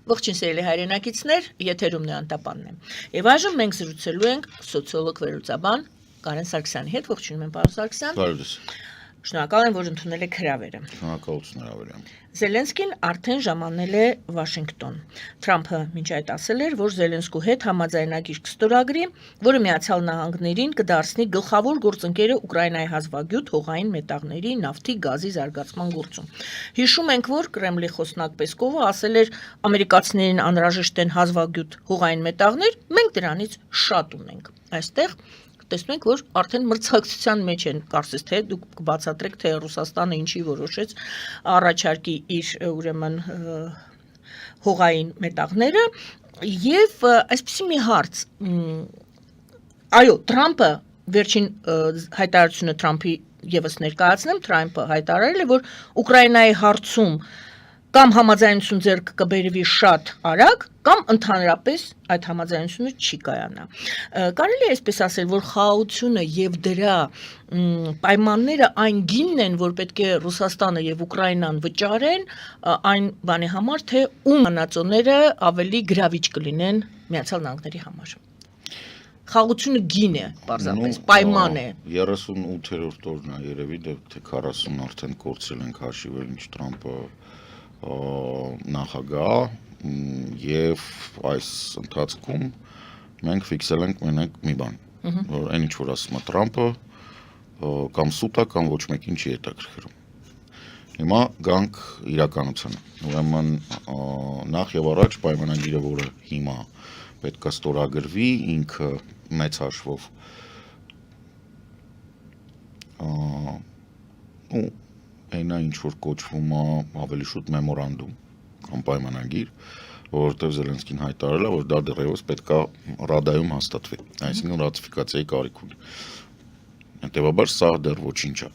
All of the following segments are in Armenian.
Ողջույն սիրելի հայրենակիցներ, եթերում Նեանտապանն է։ Եվ այժմ մենք զրուցելու ենք սոցիոլոգ վերլուծաբան Կարեն Սարգսյանի հետ։ Ողջունում եմ, պարոն Սարգսյան։ Բարև։ Շնորհակալ եմ, որ ընդունել եք հրավերը։ Շնորհակալություն հրավերին։ Զելենսկին արդեն ժամանել է Վաշինգտոն։ Թրամփը մինչ այդ ասել էր, որ Զելենսկու հետ համաձայնագիր կստորագրի, որը Միացյալ Նահանգներին կդարձնի գլխավոր գործընկերը Ուկրաինայի հազվագյուտ հողային մետաղների, նավթի, գազի զարգացման գործում։ Հիշում ենք, որ Կրեմլի խոսնակ Պեսկովը ասել էր, ամերիկացիներին անհրաժեշտ են հազվագյուտ հողային մետաղներ, մենք դրանից շատ ունենք։ Այստեղ տեսնում ենք, որ արդեն մրցակցության մեջ են, կարծես թե դուք կբացատրեք, թե Ռուսաստանը ինչի որոշեց առաջարկի իր ուրեմն հողային մետաղները եւ այսպեսի մի հարց այո Թրամփը վերջին հայտարարությունը Թրամփի եւս ներկայացնեմ Թրամփը հայտարարել է որ Ուկրաինայի հարցում կամ համաձայնություն ձեռք կբերվի շատ արագ կամ ընդհանրապես այդ համաձայնությունը չի կայանա։ Կարելի է այսպես ասել, որ խաղաղությունը եւ դրա պայմանները այն գինն են, որ պետք է Ռուսաստանը եւ Ուկրաինան վճարեն այն բանի համար, թե ում հանածոները ավելի գրավիչ կլինեն Միացյալ Նահանգների համար։ Խաղաղությունը գին է, պարզապես պայման է։ 38-րդ օրն է երևի, թե 40 արդեն կորցրել ենք հաշիվել, ինչ Թրամփը նախագահ եւ այս ընթացքում մենք ֆիքսել ենք մենակ մի բան, որ այն ինչ որ ասում է Թրամփը կամ սուտ է կամ ոչ մեկին չի հետաքրքրում։ Հիմա գանք իրականությանը։ Ուրեմն նախ եւ առաջ պայմանագիրը, որը հիմա պետք է ստորագրվի, ինքը մեծ հաշվով այնա ինչ որ կոչվում է ավելի շուտ մեմորանդում կամ պայմանագիր, որովհետև Զելենսկին հայտարարել է, որ դա դեռևս պետք է Ռադայում հաստատվի, այսինքն ռատիֆիկացիայի կարիք ունի։ Հետևաբար սա դեռ ոչինչ է։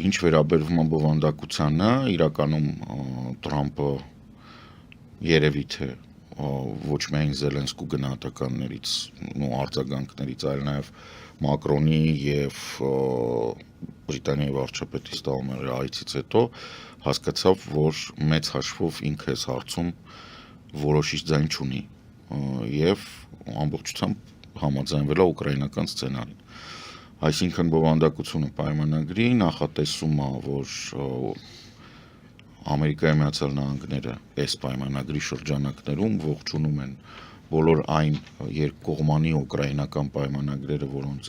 Ինչ վերաբերվում է բովանդակությանը, իրականում Թրամփը երևի թե ոչ միայն Զելենսկու գնահատականներից ու արձագանքներից, այլ նաև Մակրոնի եւ Բրիտանիայի վարչապետի Ստալմերի այցից հետո հասկացավ, որ մեծ հաշվով ինքը այս հարցում որոշիչ ձայն չունի եւ ամբողջությամբ համաձայնվել է ուկրաինական սցենարին։ Այսինքն բովանդակությունը պայմանագրի նախատեսում է, որ Ամերիկայի Միացյալ Նահանգները այս պայմանագրի շրջանակներում ողջունում են բոլոր այն երկկողմանի ուկրաինական պայմանագրերը, որոնց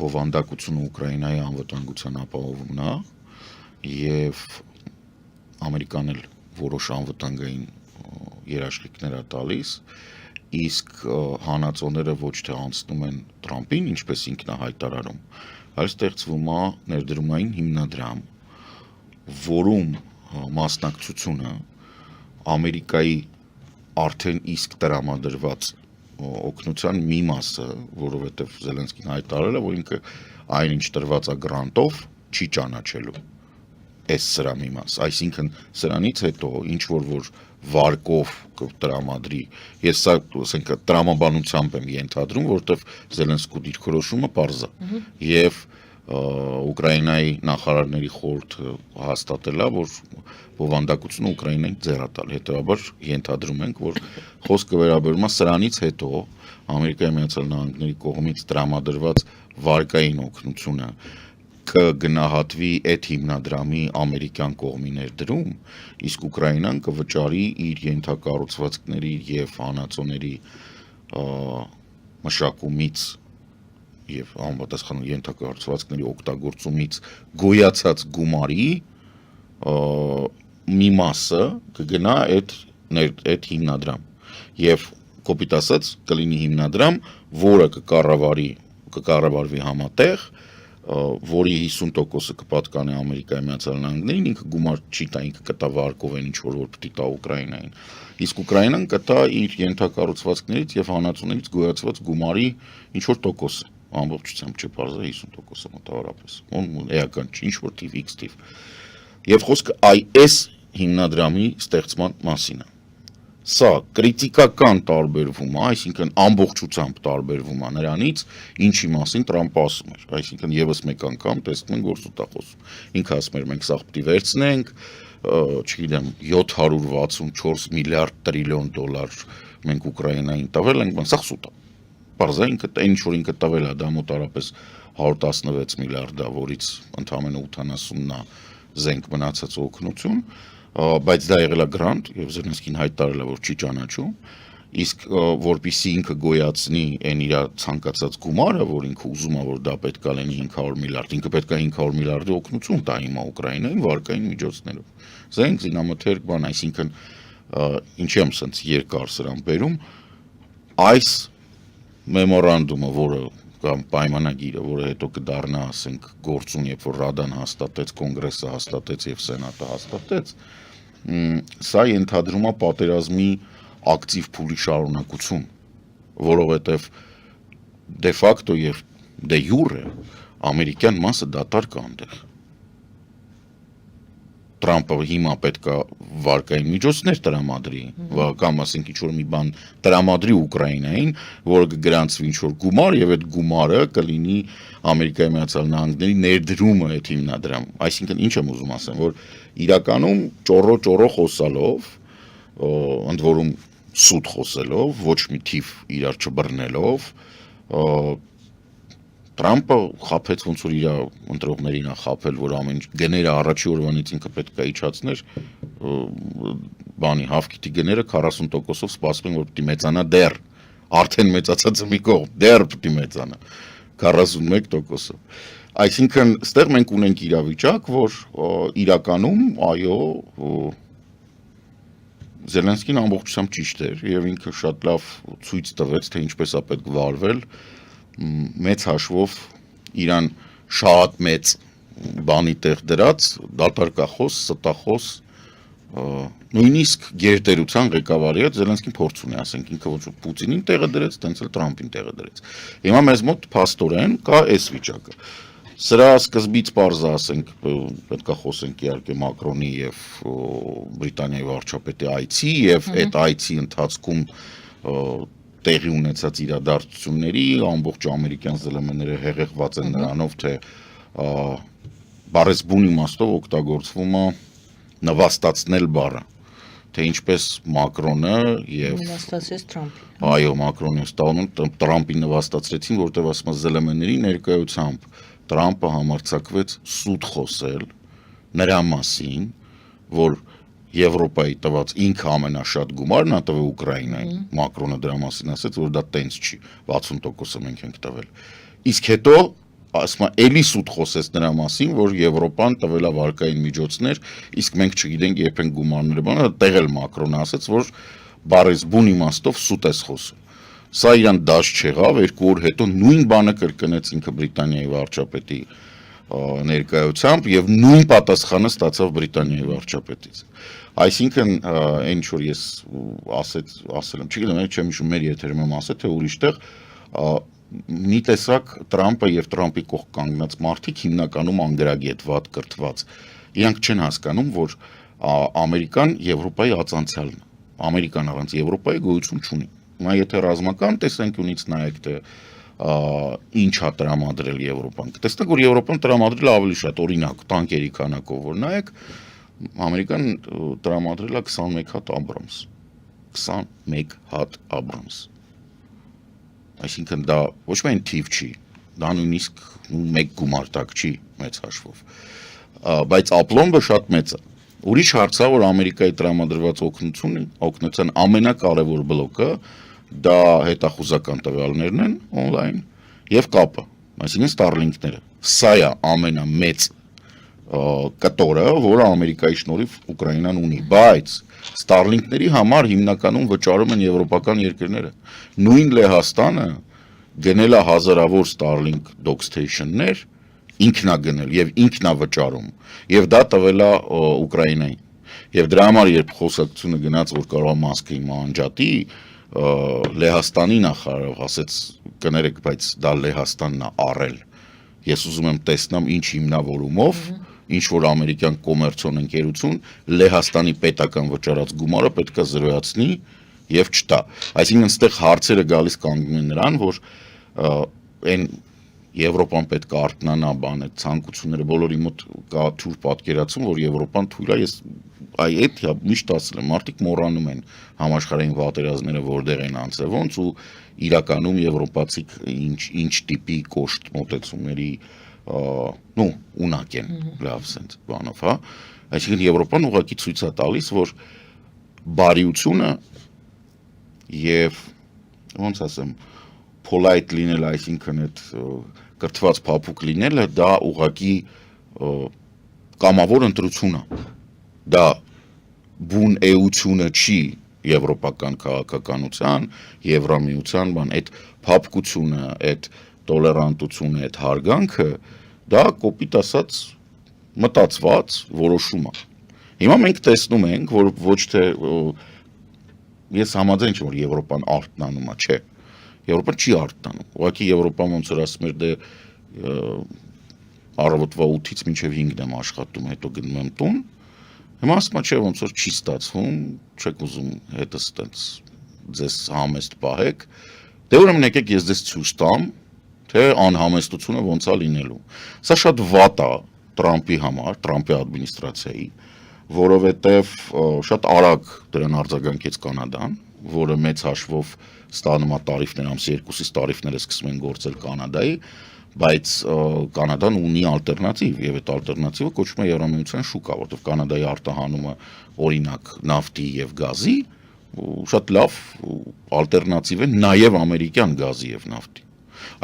բովանդակությունը Ուկրաինայի անվտանգության ապահովումն է, եւ Ամերիկան էլ որոշ անվտանգային երաշխիքներ է տալիս, իսկ հանածոները ոչ թե անցնում են Թրամփին, ինչպես ինքն է հայտարարում, այլ ստեղծվում է ներդրումային հիմնադրամ, որում մասնակցությունը Ամերիկայի արդեն իսկ տրամադրված օգնության մի մասը, որովհետև Զելենսկին հայտարարել է, որ ինքը այն ինչ տրված է գրանտով չի ճանաչելու այս սրա մի մաս, այսինքն սրանից հետո ինչ որ վարկով կտրամադրի, ես սա ասենք տրամաբանությամբ եմ ենթադրում, որովհետև Զելենսկու դիրքորոշումը պարզ է եւ Ուկրաինայի նախարարների խորհուրդը հաստատել է, որ բովանդակությունը Ուկրաինային ձեռ է տալ, հետեւաբար ենթադրում ենք, որ խոսքը վերաբերում է սրանից հետո Ամերիկայի Միացյալ Նահանգների կողմից տրամադրված վարկային օգնությունը կգնահատվի այդ հիմնադրամի ամերիկյան կողմի ներդրում, իսկ Ուկրաինան կվճարի իր ենթակառուցվածքների եւ հանածոների մշակումից եւ անպատասխան ենթակառուցվածքների օգտագործումից գոյացած գումարի մի մասը կգնա այդ հիմնադրամ եւ կոպիտ ասած կլինի հիմնադրամ, որը կկառավարվի համատեղ, որի 50%-ը կպատկանի Ամերիկայի Միացյալ Նահանգներին, ինքը գումար չի տա, ինքը կտա վարկով այն ինչ որ պիտի տա Ուկրաինային, իսկ Ուկրաինան կտա իր ենթակառուցվածքներից եւ հանածոներից գոյացված գումարի ինչ որ տոկոսը, ամբողջությամբ չի բարձր 50%-ը մոտավորապես, էական չի, ինչ որ թիվ X թիվ։ Եվ խոսքը այս հիմնադրամի ստեղծման մասին է։ Սա կրիտիկական տարբերվում է, այսինքն ամբողջությամբ տարբերվում է նրանից, ինչի մասին Տրամպը ասում էր, այսինքն եւս մեկ անգամ տեսնում ենք, որ սուտ է խոսում։ Ինքը ասում էր, մենք սա պետք է վերցնենք, չգիտեմ, 764 միլիարդ տրիլիոն դոլար մենք Ուկրաինային տվել ենք, սա սուտ է։ Պարզա ինքը այն ինչ որ ինքը տվել է, դա մոտարապես 116 միլիարդ է, որից ընդամենը 80-ն է զենք մնացած օգնություն, բայց դա եղել է գրանտ եւ Զելենսկին հայտարարել է, որ չի ճանաչում, իսկ որպեսզի ինքը գոյացնի այն իր ցանկացած գումարը, որ ինքը ուզում է, որ դա պետք է լինի 500 միլիարդ, ինքը պետք է 500 միլիարդի օգնություն տա հիմա Ուկրաինային վարկային միջոցներով։ Զենք, զինամթերք, բան, այսինքն ինչի եմ սենց երկար սրան բերում, այս մեմորանդումը, որը կամ պայմանագիրը, որը հետո կդառնա, ասենք, գործուն, երբ որ Ռադան հաստատեց, կոնգրեսը հաստատեց եւ սենատը հաստատեց, սա ենթադրում է պատերազմի ակտիվ փուլի շարունակություն, որովհետեւ դե ֆակտո եւ դե յուրե ամերիկյան մասը դատարկ է այնտեղ։ Տրամպը հիմա պետք է վարկային միջոցներ տրամադրի, կամ ասենք ինչ որ մի բան տրամադրի Ուկրաինային, որը կգրանցվի ինչ որ գումար եւ այդ գումարը կլինի Ամերիկայի Միացյալ Նահանգների ներդրումը այդ հիմնադրամ։ Այսինքն ինչ եմ ուզում ասեմ, որ իրականում ճոռո խոսալով, ընդ որում սուտ խոսելով, ոչ մի թիվ իրար չբռնելով, Տրամպը խափեց ոնց որ իր ընտրողներին է խափել, որ ամեն ինչ գները առաջի օրվանից ինքը պետք է իջացներ, բանի հավքիթի գները 40%-ով սպասում են, որ պետք է մեծանա դեռ, արդեն մեծացածը մի կողմ, դեռ պետք է մեծանա 41%-ով։ Այսինքն, ստեղ մենք ունենք իրավիճակ, որ իրականում, այո, Զելենսկին ամբողջությամբ ճիշտ էր եւ ինքը շատ լավ ցույց տվեց, թե ինչպես է պետք վարվել, մեծ հաշվով իրան շատ մեծ բանի տեղ դրած, դատարկախոս, ստախոս, նույնիսկ գերտերության ղեկավարի հետ Զելենսկին փորձ ունի, ասենք ինքը ոչ Պուտինին տեղը դրեց, տենց էլ Տրամպին տեղը դրեց։ Հիմա մեզ մոտ փաստորեն կա այս վիճակը։ Սրա սկզբից պարզ է, ասենք, պետք է խոսենք իհարկե Մակրոնի եւ Բրիտանիայի վարչապետի այցի եւ այդ այցի ընթացքում տեղի ունեցած իրադարձությունների ամբողջ ամերիկյան ԶԼՄ-ները հեղեղված են նրանով, թե բառեզբուն իմաստով օգտագործվում է նվաստացնել բառը, թե ինչպես Մակրոնը եւ նվաստացրեց Տրամպին։ Այո, Մակրոնի ստանում Տրամպին նվաստացրեցին, որտեղ ասում է ԶԼՄ-ների ներկայությամբ Տրամպը համարձակվեց սուտ խոսել նրա մասին, որ Եվրոպայի տված ինքը ամենաշատ գումարն է տվել Ուկրաինային, Մակրոնը դրա մասին ասեց, որ դա տենց չի, 60%-ը մենք ենք տվել։ Իսկ հետո ասում է, էլի սուտ խոսեց նրա մասին, որ Եվրոպան տվել է վարկային միջոցներ, իսկ մենք չգիտենք երբ են գումարները բանը, տեղ էլ Մակրոնը ասեց, որ բառեզբուն իմաստով սուտ ես խոսում։ Սա իրան դաշ չեղավ, 2 օր հետո նույն բանը կրկնեց ինքը Բրիտանիայի վարչապետի ներկայությամբ եւ նույն պատասխանը ստացավ Բրիտանիայի վարչապետից։ Այսինքն, այն ինչ որ ես ասել եմ, չգիտեմ, չեմ հիշում մեր եթերում եմ ասել, թե ուրիշտեղ մի տեսակ Տրամպը եւ Տրամպի կողք կանգնած մարդիկ հիմնականում անգրագետ վատ կրթված։ Իրանք չեն հասկանում, որ Ամերիկան Եվրոպայի ածանցյալն է։ Ամերիկան առանց Եվրոպայի գոյություն չունի։ Հիմա եթե ռազմական տեսանկյունից նայեք, թե ինչ է տրամադրել Եվրոպան, կտեսնեք, որ Եվրոպան տրամադրել է ավելի շատ, օրինակ, տանկերի քանակով, որ նայեք, Ամերիկան տրամադրել է 21 հատ Աբրամս, 21 հատ Աբրամս։ Այսինքն դա ոչ միայն թիվ չի, դա նույնիսկ մեկ գումարտակ չի մեծ հաշվով, բայց ապլոմբը շատ մեծ է։ Ուրիշ հարց է, որ Ամերիկայի տրամադրված օգնության ամենակարևոր բլոկը դա հետախուզական տվյալներն են on-line եւ կապը, այսինքն Starlink-ները։ Սա է ամենամեծ կտորը, որը Ամերիկայի շնորհիվ Ուկրաինան ունի, բայց Starlink-ների համար հիմնականում վճարում են եվրոպական երկրները։ Նույն Լեհաստանը գնել է հազարավոր Starlink dock station-ներ, ինքն է գնել եւ ինքն է վճարում, եւ դա տվել է Ուկրաինային։ Եվ դրա համար երբ խոսակցությունը գնաց, որ կարող է Մասկվի մանջատի, Լեհաստանի նախարարը ասեց, կներեք, բայց դա Լեհաստանն է առել։ Ես ուզում եմ տեսնամ ինչ հիմնավորումով ինչ որ ամերիկյան կոմերցիոն ընկերություն Լեհաստանի պետական վճարած գումարը պետքա զրոյացնի եւ չտա։ Այսինքն այստեղ հարցերը գալիս կանգնում են նրան, որ այն Եվրոպան պետք է արթնանա բան այդ ցանկությունները բոլորի մոտ կա թույլ պատկերացում, որ Եվրոպան թույլ է, ես այդ միշտ ասել եմ, մարդիկ մոռանում են համաշխարհային պատերազմները որտեղ են անցել ոնց ու իրականում եվրոպացիք ինչ տիպի կոշտ մոտեցումների ունակ են լավ sense բանով, հա։ Այսինքն Եվրոպան ուղղակի ցույց է տալիս, որ բարիությունը եւ ոնց ասեմ polite լինել, այսինքն այդ կրթված փափուկ լինելը դա ուղղակի կամավոր ընտրություն է։ Դա բուն էությունը չի եվրոպական քաղաքականության, Եվրամիության բան, այդ փափկությունը, այդ տոլերանտությունը, այդ հարգանքը, դա կոպիտ ասած մտածված որոշում է։ Հիմա մենք տեսնում ենք, որ ոչ թե ես համաձայն չեմ, որ Եվրոպան արթնանում է, չէ։ Եվրոպան չի արթնանում։ Ուղղակի Եվրոպան ոնց որ ասում էր դե առավոտվա 8-ից մինչև 5-ն եմ աշխատում, հետո գնում եմ տուն։ Հիմա ասում եմ, չէ, ոնց որ չի ստացվում, չեք ուզում հետս տենց ձեզ համեստ պահեք։ Դե ուրեմն եկեք ես ձեզ ցույց տամ, թե անհամեստությունը ոնց է լինելու։ Սա շատ վատ է Տրամպի համար, Տրամպի ադմինիստրացիայի, որովհետև շատ արագ դրան արձագանքեց Կանադան, որը մեծ հաշվով ստանում է տարիֆներ, ամսի 2-ից տարիֆները սկսում են գործել Կանադայի, բայց Կանադան ունի ալտերնատիվ եւ այդ ալտերնատիվը կոչվում է Եվրամիության շուկա, որտեղ Կանադայի արտահանումը օրինակ նավթի եւ գազի շատ լավ ալտերնատիվ է նաեւ ամերիկյան գազի եւ նավթի։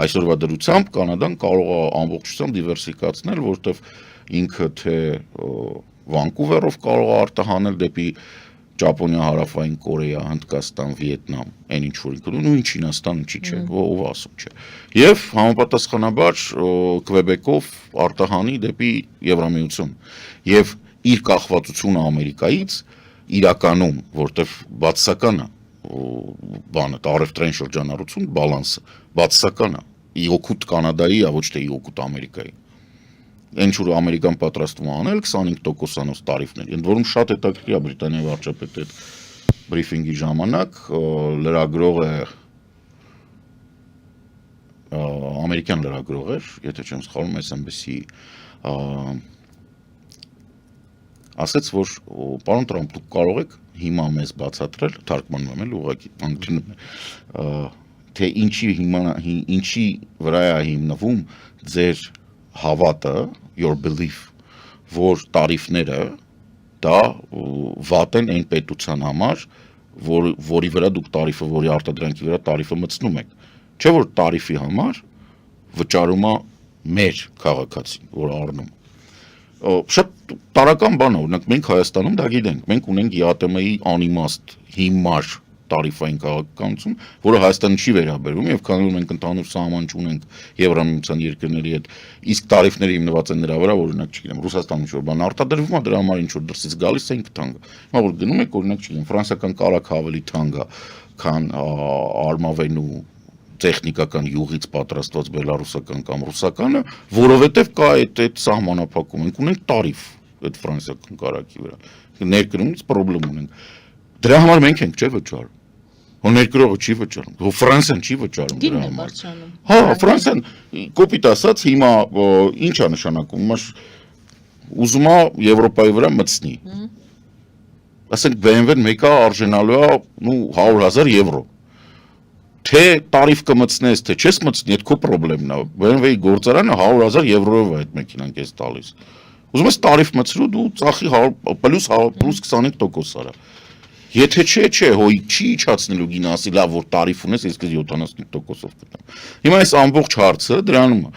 Այսօրվա դրությամբ Կանադան կարող է ամբողջությամբ դիվերսիֆիկացնել, որտեղ ինքը թե Վանկուվերով կարող է արտահանել դեպի Ճապոնիա, Հարավային Կորեա, Հնդկաստան, Վիետնամ, այն ինչ որ ինքը նույն Չինաստան, ինչի՞ չէ, ով ասում չէ։ Եվ համապատասխանաբար Քվեբեկով արտահանի դեպի Եվրամիություն։ Եվ իր կախվածությունը Ամերիկայից իրականում, որտեղ բացասական է բանը, առևտրային շրջանառություն, բալանսը բացասական է։ Իօգուտ Կանադայի, ոչ թե իօգուտ Ամերիկայի։ Ինչ որ Ամերիկան պատրաստվում է անել 25%-անոց տարիֆներ։ Ընդ որում շատ հետաքրքիր է Բրիտանիայի վարչապետի այդ բրիֆինգի ժամանակ լրագրող է ամերիկյան լրագրող էր, եթե չեմ սխալվում, MSNBC ասաց, որ պարոն Տրամփ, դուք կարող եք հիմա մեզ բացատրել, թարգմանում եմ էլ ուղղակի անգլերեն, թե ինչի վրա է հիմնվում ձեր հավատը, your belief, որ տարիֆները դա վատ են այն պետության համար, որի վրա դուք տարիֆը, որի արտադրանքի վրա տարիֆը մտցնում եք։ Չէ որ տարիֆի համար վճարում է մեր քաղաքացին, որ առնում։ Շատ տարական բան է, օրինակ մենք Հայաստանում դա գիտենք, մենք ունենք ԵԱՏՄ-ի անիմաստ հիմար տարիֆային քաղաքականություն, որը Հայաստանը չի վերաբերվում եւ քանի որ մենք ընդհանուր սահման չունենք Եվրամիության երկրների հետ, իսկ տարիֆները հիմնված են նրա վրա, օրինակ չգիտեմ, Ռուսաստանում ինչ որ բան արտադրվում է, դրա համար ինչ որ դրսից գալիս է ինքը թանկ է։ Հիմա որ գնում եք, օրինակ չգիտեմ, ֆրանսիական կարագը ավելի թանկ է, քան արմավենու տեխնիկական յուղից պատրաստված բելարուսական կամ ռուսականը, որովհետև կա այդ սահմանափակում, մենք ունենք տարիֆ այդ ֆրանսիական կարագի վրա։ Ներկրումից խնդրեմ ունենք։ Դրա համար մենք ենք չէ վճարում։ Հո ներկրողը չի վճարում, հո Ֆրանսիան չի վճարում դրա համար։ Հա, Ֆրանսիան կոպիտ ասած հիմա ինչ է նշանակում, հիմա ուզում է Եվրոպայի վրա մտցնի։ Ասենք BMW-ն մեկը արժանալու է 100,000 եվրո։ Թե տարիֆ կմտցնես, թե չես մտցնի, այդ քո խնդրեմն է։ BMW-ի գործարանը 100,000 եվրոյով է այդ մեքենան քեզ տալիս։ Ուզում ես տարիֆ մտցրու, դու ծախի պլյուս 25% արա։ Եթե չէ, հո չի իջացնելու գինը, ասի լավ որ տարիֆ ունես, ես քեզ 75%-ով կտամ։ Հիմա այս ամբողջ հարցը դրանում է։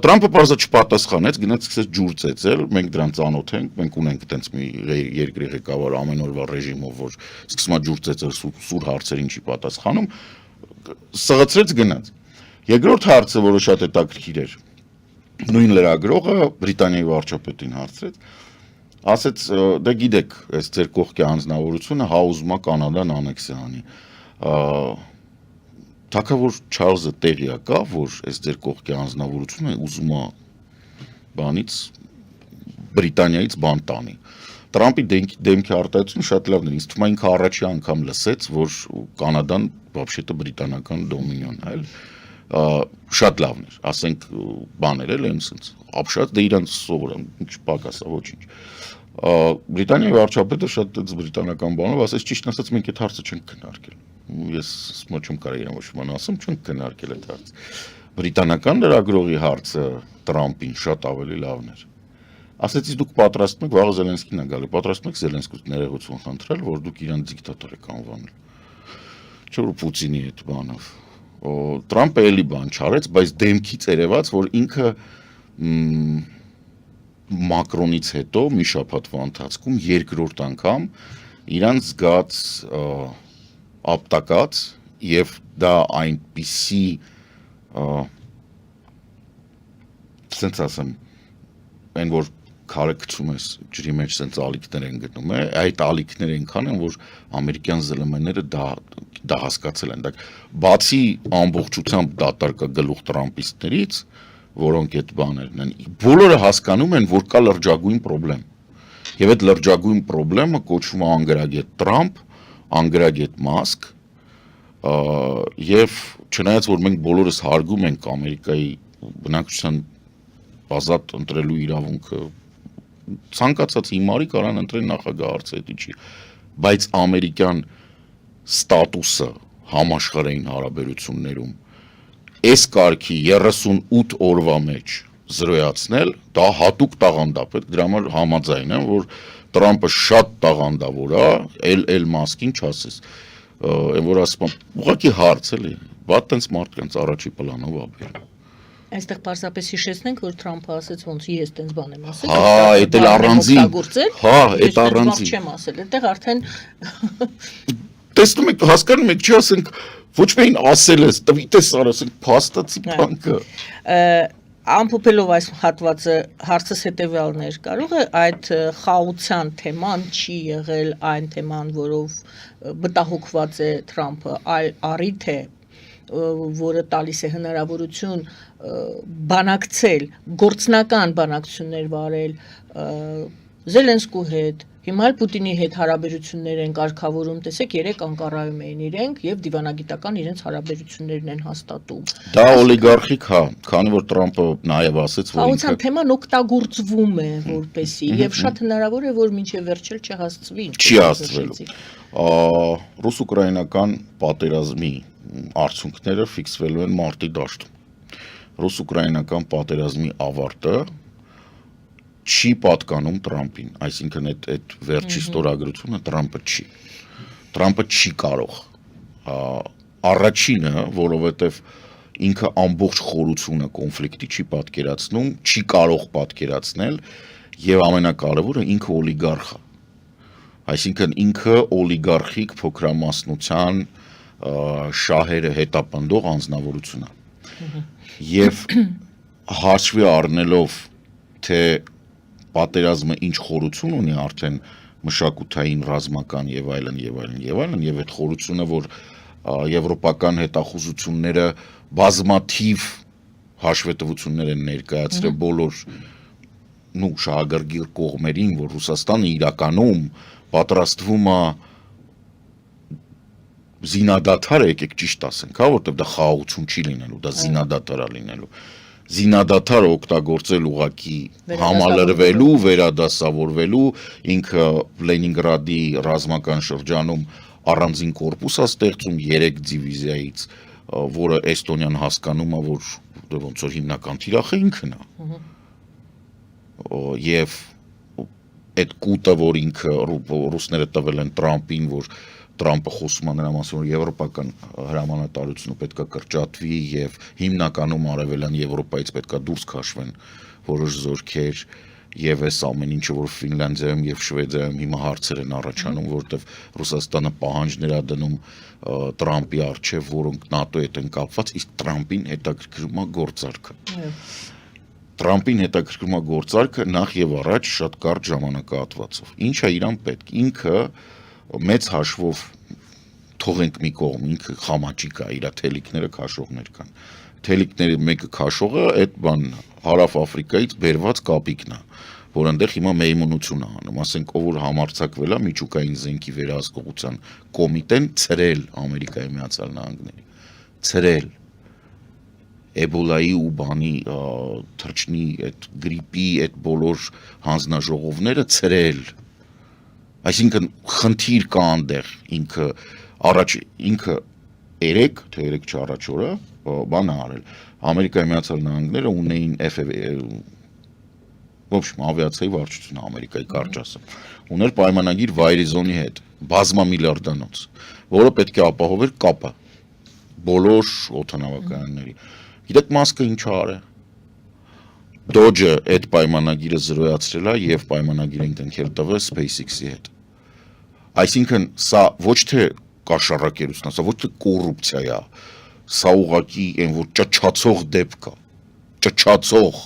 Տրամփը պարզա չպատասխանեց, գնաց սկսեց ջուր ծեծել, մենք դրան ծանոթ ենք, մենք ունենք այտենց մի երկրի ղեկավար ամեն օրվա ռեժիմով, որ սկսում է ջուր ծեծել սուր հարցերին չի պատասխանում, սղացրեց գնաց։ Երկրորդ հարցը, որը շատ հետաքրքիր էր, նույն լրագրողը Բրիտանիայի վարչապետին հարցրեց, ասեց դե գիտեք, այս ձեր կողքի անձնավորությունը հա ուզում է Կանադան անեքսիա անի։ Թագավոր Չարլզը տեղյա կա, որ այս ձեր կողքի անձնավորությունը ուզում է բանից Բրիտանիայից բան տանի։ Տրամպի դեմքի արտահայտությունը շատ լավն է, ինձ թվում է ինքը առաջի անգամ լսեց, որ Կանադան вообще-то բրիտանական դոմինիոն է, շատ լավն էր, ասենք բաներ էլ են սենց, ապշած դե իրանց սովորան, ինչ պակաս է, ոչինչ։ Բրիտանիայի վարչապետը շատ բրիտանական բանով ասեց, ճիշտ ասած մենք այդ հարցը չենք քննարկել։ Ես ոչմ կարա իրան ոչ ման ասեմ, չենք քննարկել այդ հարցը։ Բրիտանական լրագրողի հարցը Տրամպին շատ ավելի լավն էր։ Ասեցի դուք պատրաստում եք, վաղը Զելենսկին է գալի, պատրաստում եք Զելենսկուց ներողություն խնդրել, որ դուք իրան դիկտատոր եք անվանել։ Չէ՞ որ Պուտինի այդ բանով։ Տրամպը էլի բան չարեց, բայց դեմքից երևաց, որ ինքը Մակրոնից հետո մի շաբաթվա ընթացքում երկրորդ անգամ իրան զգաց ապտակած եւ դա այնպիսի սենց ասեմ այն որ քարը գցում ես ջրի մեջ սենց ալիքներ են գտնում է այդ ալիքները այնքան են որ ամերիկյան ԶԼՄ-ները դա հասկացել են դա բացի ամբողջությամբ դատարկա գլուխ տրամպիստներից որոնք այդ բաներն են բոլորը հասկանում են որ կա լրջագույն խնդրեմ եւ այդ լրջագույն խնդրեմը կոչվում է անգրագետ Տրամփ անգրագետ Մասկ եւ չնայած որ մենք բոլորս հարգում ենք Ամերիկայի բնակչության ազատ ընտրելու իրավունքը ցանկացած հիմարի կարան ընտրեն նախագահ արծեթիչի բայց ամերիկյան ստատուսը համաշխարհային հարաբերություններում այս կարգի 38 օրվա մեջ զրոյացնել դա հատուկ տաղանդապ է դրա համար համաձայն եմ որ Տրամպը շատ տաղանդավոր է էլ Մասկին չասես այն որ ասում եմ ուղղակի հարց էլի բա տենց մարդկանց առաջի պլանով է բերում Այստեղ պարզապես հիշեցնենք, որ Թրամփը ասեց ոնց ես տենց բան եմ ասել։ Հա, այդ էլ առանձին։ Հա, այդ առանձին։ Չեմ ասել, այդտեղ արդեն տեսնում եք, հասկանում եք, չի ասենք ոչ միայն ասել ես, տվի տես արասենք փաստացի բանկը։ Ամփոփելով այս հատվածը հարցս հետևյալն էր կարող է այդ խաղաղության թեման չի եղել այն թեման, որով բտահոգված է Թրամփը, այլ առիթ է որը տալիս է հնարավորություն բանակցել, գործնական բանակցություններ վարել Զելենսկու հետ, հիմա էլ Պուտինի հետ հարաբերություններ են կարգավորում, տեսեք 3 Անկարայում էին իրենք եւ դիվանագիտական իրենց հարաբերություններն են հաստատում։ Դա օլիգարխիկ, հա, քանի որ Տրամպը նաեւ ասեց, որ ինքը թեման օգտագործվում է որպեսի եւ շատ հնարավոր է որ մինչեւ վերջել չհասցվի։ Չի հասցվելու։ Ռուս-ուկրաինական պատերազմի արդյունքները ֆիքսվելու են մարտի դաշտում։ Ռուս-ուկրաինական պատերազմի ավարտը չի պատկանում Տրամպին, այսինքն այդ վերջի ստորագրությունը Տրամպը չի կարող։ Առաջինը, որովհետև ինքը ամբողջ խորությունը կոնֆլիկտի չի պատկերացնում, չի կարող պատկերացնել եւ ամենակարևորը ինքը օլիգարխ է։ Այսինքն ինքը օլիգարխիկ փոքրամասնության շահերը հետապնդող անձնավորություն է։ Եվ հաշվի առնելով թե պատերազմը ինչ խորություն ունի արդեն մշակութային, ռազմական եւ այլն եւ այդ խորությունը որ եվրոպական հետախուզությունները բազմաթիվ հաշվետվություններ են ներկայացրել բոլոր շահագրգիռ կողմերին, որ Ռուսաստանը իրականում պատրաստվում է զինադադար է, եկեք ճիշտ ասենք, հա, որտեղ դա խաղաղություն չի լինելու, դա զինադադար է լինելու։ Զինադադարը օգտագործել ուղակի համալրվելու, վերադասավորվելու, ինքը Լենինգրադի ռազմական շրջանում առանձին կորպուս է ստեղծում 3 դիվիզիայից, որը Էստոնիան հասկանում է, որ ոնց որ հիմնական թիրախը ինքն է։ Եվ այդ կուտը, որ ինքը ռուսները տվել են Տրամպին, որ Տրամպը խոսում է նրա մասին, որ եվրոպական հրամանատարությունը պետք է կրճատվի եւ հիմնականում արևելյան Եվրոպայից պետք է դուրս քաշվեն որոշ զորքեր եւ այս ամեն ինչը որ Ֆինլանդիայում եւ Շվեդիայում հիմա հարցեր են առաջանում, որտեղ Ռուսաստանը պահանջներ է դնում Տրամպի առջեւ, որոնք ՆԱՏՕ-ի հետ են կապված, իսկ Տրամպին հետաքրքրում է գործարքը։ Տրամպին հետաքրքրում է գործարքը նախ եւ առաջ շատ կարճ ժամանակահատվածով։ Ինչ է իրան պետք։ Ինքը մեծ հաշվով թողենք մի կողմ, ինքը խամաճիկ է, իր թելիկները քաշողներ կան։ Թելիկների մեկը քաշողը այդ բան Հարավ Աֆրիկայից բերված կապիկն է, որ այնտեղ հիմա մեյմունություն է անում, ասենք ով որ համարձակվել է միջուկային զենքի վերահսկողության կոմիտեն ցրել Ամերիկայի Միացյալ Նահանգների, ցրել Էբոլայի ու բանի թռչնի այդ գրիպի այդ բոլոր հանձնաժողովները ցրել, այսինքն խնդիր կա այնտեղ ինքը երեք չառաջ օրը բան արել Ամերիկայի Միացյալ Նահանգները ունեին в общем ավիացիայի վարչությունը Ամերիկայի կարճ ասեմ ուներ պայմանագիր Վայրիզոնի հետ բազմամիլիարդանոց որը պետք է ապահովեր կապը բոլոր օդանավակայանների գիտեք Մասկը ինչ արել Dodge-ը այդ պայմանագիրը զրոյացրել է եւ պայմանագիր են կնքել տվել SpaceX-ի հետ այսինքն սա ոչ թե կաշառակերություն, սա ոչ թե կոռուպցիա է, սա ուղղակի այն որ ճչացող դեպք է, ճչացող,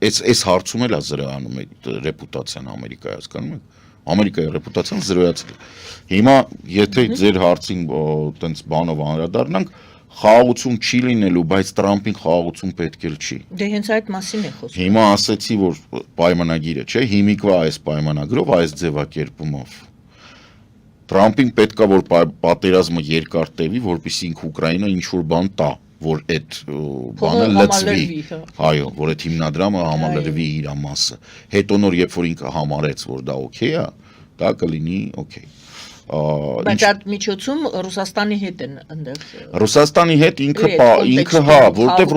այս հարցում էլ է զրոյանում ռեպուտացիան Ամերիկայի, հասկանում եք, Ամերիկայի ռեպուտացիան զրոյացել է, հիմա եթե ձեր հարցին տենց բանով անդրադառնանք, խաղաղություն չի լինելու, բայց Տրամփին խաղաղություն պետք էլ չի։ Դե հենց այդ մասին է խոսքը։ Հիմա ասեցի, որ պայմանագիրը, չէ, հիմիկվա այս պայմանագրով, այս ձևակերպումով։ Տրամփին պետքա որ պատերազմը երկար տևի, որպեսզի ինքը Ուկրաինա ինչ որ բան տա, որ այդ բանը լծվի։ Այո, որ այդ հիմնադրամը համալրվի իր մասը։ Հետո նոր երբ որ ինքը համարեց, որ դա օքեյ է, դա կլինի օքեյ։ Բայց այդ միջոցում Ռուսաստանի հետ են այնտեղ Ռուսաստանի հետ ինքը հա, որտեվ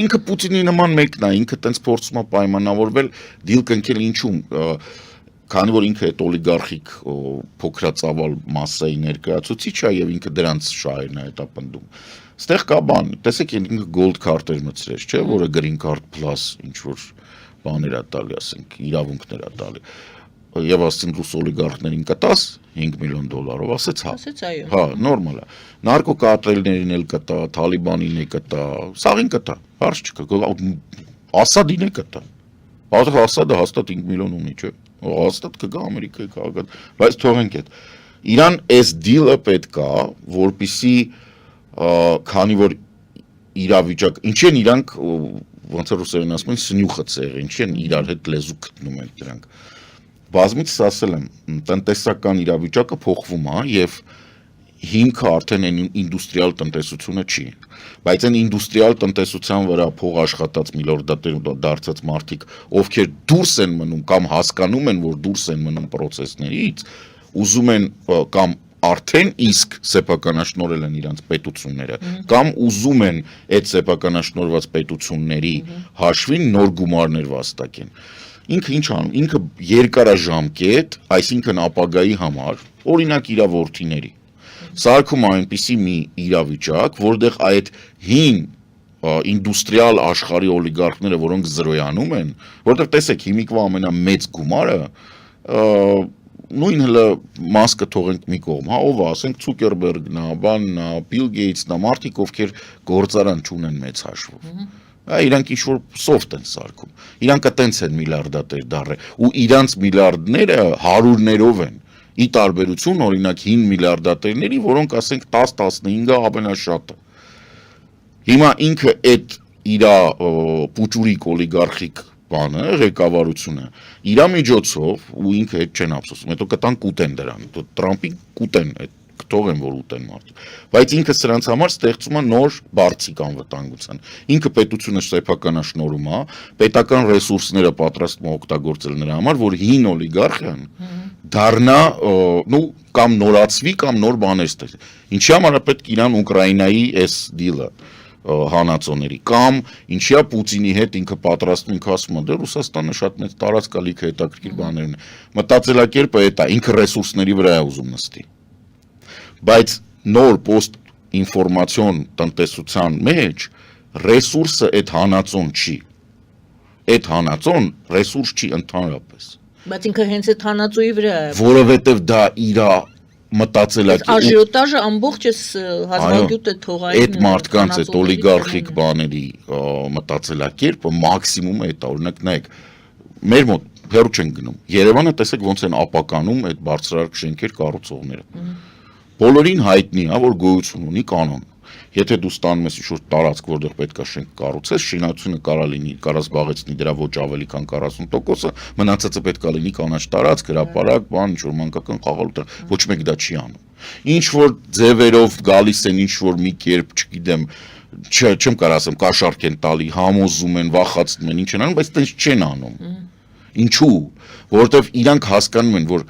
ինքը Պուտինի նման մեկն է, ինքը տենց փորձում է պայմանավորվել դիլ կնքել ինչու քանի որ ինքը այդ օլիգարխիկ փոքրածավալ մասսայի ներկայացուցիչ է եւ ինքը դրանց շահերն է հետապնդում։ Ստեղ կա բան, տեսեք ինքը gold card-եր մցրեց, չէ, որը green card plus ինչ որ բաներ է տալի, ասենք, իրավունքներ է տալի։ Եվ ասեն ռուս օլիգարխներին կտաս $5 միլիոն, ասեց հա։ Ասեց այո։ Հա, նորմալ է։ Նարկոկարտելներին էլ կտա, Թալիբանին է կտա, սաղին կտա, հարց չկա։ Ասադին է կտա։ Ասադը հաստատ $5 միլիոն ունի, չէ։ Հաստատ կգա Ամերիկայի քաղաքական, բայց թողենք այդ։ Իրան այս դիլը պետք է, որպեսզի քանի որ իրավիճակ, ինչ են իրանք ոնց է ռուսերեն ասում են սնյուխը ցեղ, ինչ են իրար հետ լեզու գտնում են դրանք։ Բազմիցս ասել եմ, տնտեսական իրավիճակը փոխվում է եւ հիմքը արդեն ինդուստրիալ տնտեսությունը չի, բայց այն ինդուստրիալ տնտեսության վրա փող աշխատած միլիարդատեր դարձած մարդիկ, ովքեր դուրս են մնում կամ հասկանում են, որ դուրս են մնում process-ներից, ուզում են կամ արդեն իսկ սեփականաշնորհել են իրանց պետությունները կամ ուզում են այդ սեփականաշնորհված պետությունների հաշվին նոր գումարներ վաստակեն։ Ինքը ինչ անում, ինքը երկարաժամկետ, այսինքն ապագայի համար, օրինակ իր որդիների, սարքում այնպիսի մի իրավիճակ, որտեղ այդ հին ինդուստրիալ աշխարհի օլիգարխները, որոնք զրոյանում են, որտեղ տեսեք հիմիկվա ամենամեծ գումարը, նույն հələ Մասկը թողենք մի կողմ, հա ով է, ասենք Ցուկերբերգն է, բանն է, Բիլ Գեյթսն է, մարդիկ ովքեր գործարան չունեն մեծ հաշվով։ Իրանք ինչ-որ սոֆտ են սարքում, իրանք տենց են միլիարդատեր դառել, ու իրանց միլիարդները հարյուրներով են, ի տարբերություն օրինակ 5 միլիարդատերների, որոնք ասենք 10-15-ը ամենաշատը։ Հիմա ինքը այդ իր պուճուրիկ օլիգարխիկ բանը, ղեկավարությունը, իր միջոցով, ու ինքը հետ չեն ափսոսում, հետո կտան կուտեն դրան, Տրամփին կուտեն, կթողեն որ ուտեն մարդիկ, բայց ինքը սրանց համար ստեղծում է նոր բարձիկ անվտանգության, ինքը պետությունը սեփականաշնորհում է, պետական ռեսուրսները պատրաստում է օգտագործել նրա համար, որ հին օլիգարխիան դառնա, կամ նորացվի, կամ նոր բաներ ստեղծի, ինչի համար է պետք իրան Ուկրաինայի այս դիլը հանածոների կամ ինչիա Պուտինի հետ ինքը պատրաստում ինքը ասում է դե Ռուսաստանը շատ մեծ տարածք կա լիքը հետաքրքիր բաներ ունի մտածելակերպը այդ է ինքը ռեսուրսների վրա է ուզում նստի բայց նոր post ինֆորմացիոն տնտեսության մեջ ռեսուրսը այդ հանածոն չի այդ հանածոն ռեսուրս չի ընդհանրապես բայց ինքը հենց այդ հանածոյի վրա է որովհետև դա իր մտածելակերպ Աժիոտաժը ամբողջ էս հազվագյուտ է թողային այդ մարդկանց այդ օլիգարխիկ բաների մտածելակերպը մաքսիմում է դա օրինակ նայեք մեր մոտ հեռու չեն գնում Երևանը տեսեք ոնց են ապականում այդ բարձրարկ շենքեր կառուցողները բոլորին հայտնի է որ գոյություն ունի կանոն Եթե դու ստանում ես ինչ-որ տարածք, որտեղ պետք է շենք կառուցես, շինարարությունը կարա լինի, կարա զբաղեցնի դրա ոչ ավելի քան 40%-ը, մնացածը պետք է լինի կանաչ տարածք, հրապարակ, բան, ինչ-որ մանկական խաղալուտեղ, ոչ մեկ դա չի անում։ Ինչ որ ձևերով գալիս են, ինչ որ մի կերպ, չգիտեմ, չեմ կարող ասեմ, կաշառք են տալի, համոզում են, վախացնում են, ինչ են անում, բայց այդպես չեն անում։ Ինչու՞, որովհետև իրանք հասկանում են, որ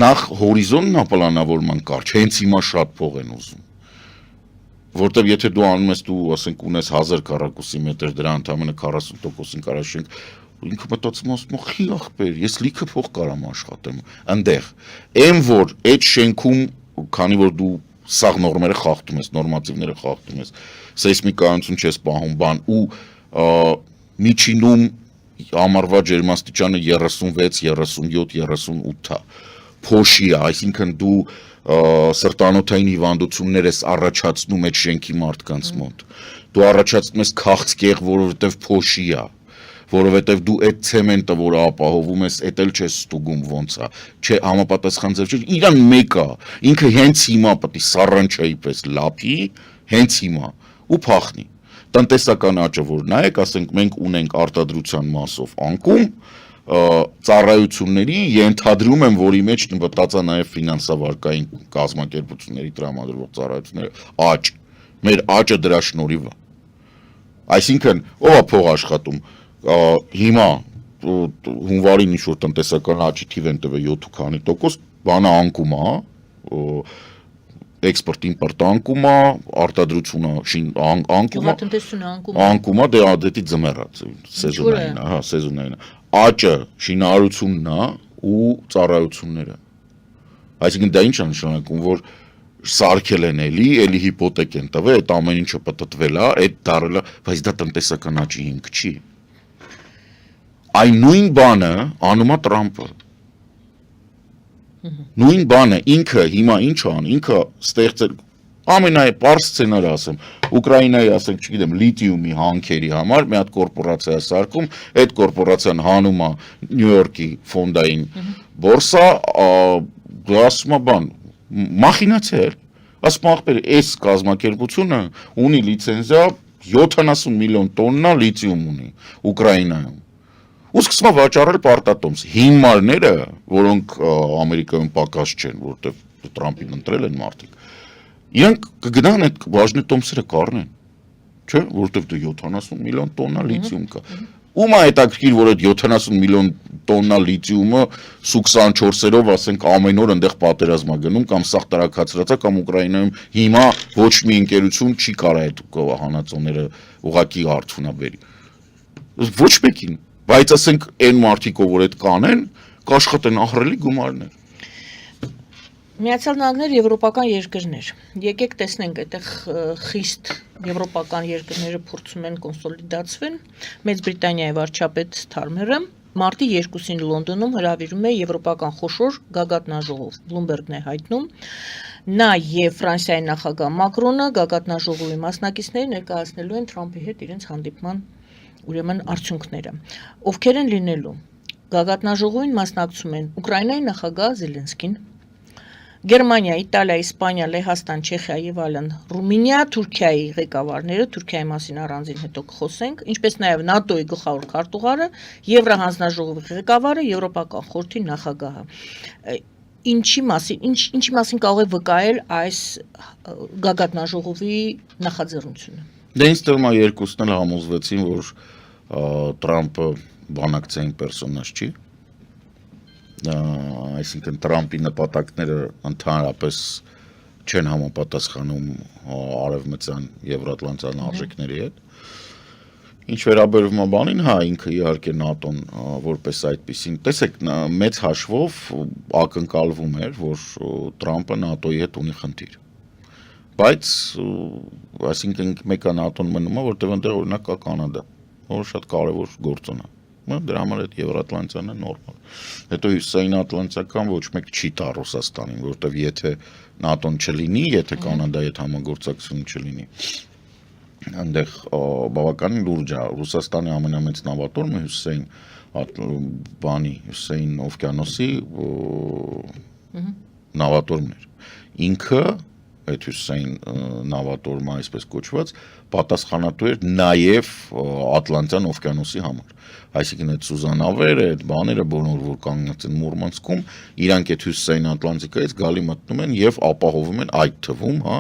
նախ հորիզոնն է պլանավորման կարճ, հենց հիմա շատ փող են ուզում։ Որտեւ եթե դու անում ես, դու ասենք ունես 1000 քառակուսի մետր, դրա ընդամենը 40%-ին կարա շենք, ինքը մտածում ասում խի ախպեր, ես լիքը փող կարամ աշխատեմ այնտեղ։ Այն որ այդ շենքում, քանի որ դու սաղ նորմերը խախտում ես, նորմատիվները խախտում ես, սեյսմիկայություն չես պահում, բան ու միջինում ամառվա ջերմաստիճանը 36, 37, 38 է։ Փոշի է, այսինքն դու սրտանոթային հիվանդություններ ես առաջացնում այդ շենքի մարդկանց մոտ։ Դու առաջացնում ես քաղցկեղ, որովհետև փոշի է, որովհետև դու այդ ցեմենտը, որը ապահովում ես, էդ էլ չես ստուգում ոնց է, չէ, համապատասխան ձև չէ, իրան մեկ է, ինքը հենց հիմա պետք է սառանչայի պես լափի, հենց հիմա ու փախնի։ Տնտեսական աճը որ նայեք, ասենք մենք ունենք արտադրության մասով անկում, ծառայությունների ենթադրում եմ, որի մեջ մտածա նաև ֆինանսավարկային կազմակերպությունների տրամադրող ծառայությունները աճ, մեր աճը դրա շնորհիվ է։ Այսինքն, ով է փող աշխատում, հիմա հունվարին ինչ-որ տնտեսական աճի թիվ են տվել 7 քանի տոկոս, բանը անկում է, էքսպորտ-իմպորտ անկում է, արտադրությունը անկում է, անկում է, դե ադետի ձմեռա, սեզոնային է, հա, սեզոնային է։ Աճը շինարարությունն է ու ծառայությունները։ Այսինքն դա ինչ է նշանակում, որ սարքել են էլի հիպոթեք են տվել, այդ ամեն ինչը պտտվել է, այդ դարել է, բայց դա տնտեսական աճի հիմք չի։ Այն նույն բանը անում է Տրամպը։ Նույն բանը ինքը հիմա ինչ ան, ինքը ստեղծել ամենապարզ սցենարը ասեմ, Ուկրաինայի ասենք, չգիտեմ, լիթիումի հանքերի համար մի հատ կորպորացիա սարքում, այդ կորպորացիան հանում է Նյու Յորքի ֆոնդային բորսա, ասում է բան, մախինացիա, ասում ախպեր, այս կազմակերպությունը ունի լիցենզիա 70 միլիոն տոննա լիթիում ունի Ուկրաինայում։ Ու սկսում է վաճառել պարտատոմս։ Հիմարները, որոնք Ամերիկայում պակաս չեն, որովհետև Տրամպին ընտրել են մարդիկ, իրանք կգնան այդ բաժնետոմսերը կառնեն, չէ, որովհետև դու 70 միլիոն տոննա լիթիում կա։ Ում է հետաքրքիր, որ այդ 70 միլիոն տոննա լիթիումը սու 24-երով, ասենք, ամեն օր այնտեղ պատերազմ է գնում, կամ սաղ տարակացրած է, կամ Ուկրաինայում հիմա ոչ մի ընկերություն չի կարող այդ հանածոները ուղղակի արդյունաբերի։ Ոչ մեկին, բայց ասենք այն մարդիկով, որ այդ կանեն, կաշխատեն ահռելի գումարներ։ Միացյալ Նահանգներ եվրոպական երկրներ։ Եկեք տեսնենք, այդտեղ խիստ եվրոպական երկրները փորձում են կոնսոլիդացվեն։ Մեծ Բրիտանիայի վարչապետ Սթարմերը մարտի 2-ին Լոնդոնում հրավիրում է եվրոպական խոշոր գագաթնաժողով, Bloomberg-ն է հայտնում։ Նա եւ Ֆրանսիայի նախագահ Մակրոնը գագաթնաժողովի մասնակիցներին ներկայացնելու են Թրամփի հետ իրենց հանդիպման ուրեմն արդյունքները։ Ովքեր են լինելու։ Գագաթնաժողովին մասնակցում են Ուկրաինայի նախագահ Զելենսկին, Գերմանիա, Իտալիա, Իսպանիա, Լեհաստան, Չեխիա եւ այլն, Ռումինիա, Թուրքիայի ղեկավարները, Թուրքիայի մասին առանձին հետո կխոսենք, ինչպես նաեւ ՆԱՏՕ-ի գլխավոր քարտուղարը, Եվրահանձնաժողովի ղեկավարը, Եվրոպական խորհրդի նախագահը։ Ինչի մասին կարող է վկայել այս գագաթնաժողովի նախաձեռնությունը։ Դե ինձ թվում է երկուսն էլ համոզվեցին, որ Տրամպը բանակցային պերսոնաժ չի։ Այսինքն Տրամպի նպատակները ընդհանրապես չեն համապատասխանում արևմտյան եվրատլանտյան արժեքների հետ։ Ինչ վերաբերում է բանին, հա, ինքը իհարկե ՆԱՏՕ-ն որպես այդպեսին, տեսեք, մեծ հաշվով ակնկալվում էր, որ Տրամպը ՆԱՏՕ-ի հետ ունի խնդիր։ Բայց, այսինքն մեկը ՆԱՏՕ-ն մնում է, որտեղ այնտեղ օրինակ կա Կանադա, որը շատ կարևոր գործոն է։ Դրա համար այդ Եվրատլանտիան է նորմալ։ Հետո Հյուսիսային Ատլանտիական ոչ մեկ չի տա Ռուսաստանին, որովհետև եթե ՆԱՏՕ-ն չլինի, եթե Կանադայի հետ համագործակցություն չլինի, այնտեղ բավականին լուրջ է։ Ռուսաստանի ամենամեծ նավատորմը Հյուսիսային օվկիանոսի նավատորմն էր։ Ինքը այդ հյուսիսային նավատորմը այսպես կոչված, պատասխանատու էր նաև Ատլանտյան օվկիանոսի համար։ Այսինքն այդ սուզանավերը, այդ բաները, բոլորը որ կանգնած են Մուրմանսկում, իրանք այդ հյուսիսային Ատլանտիկայից գալի մտնում են եւ ապահովում են այդ թվում, հա,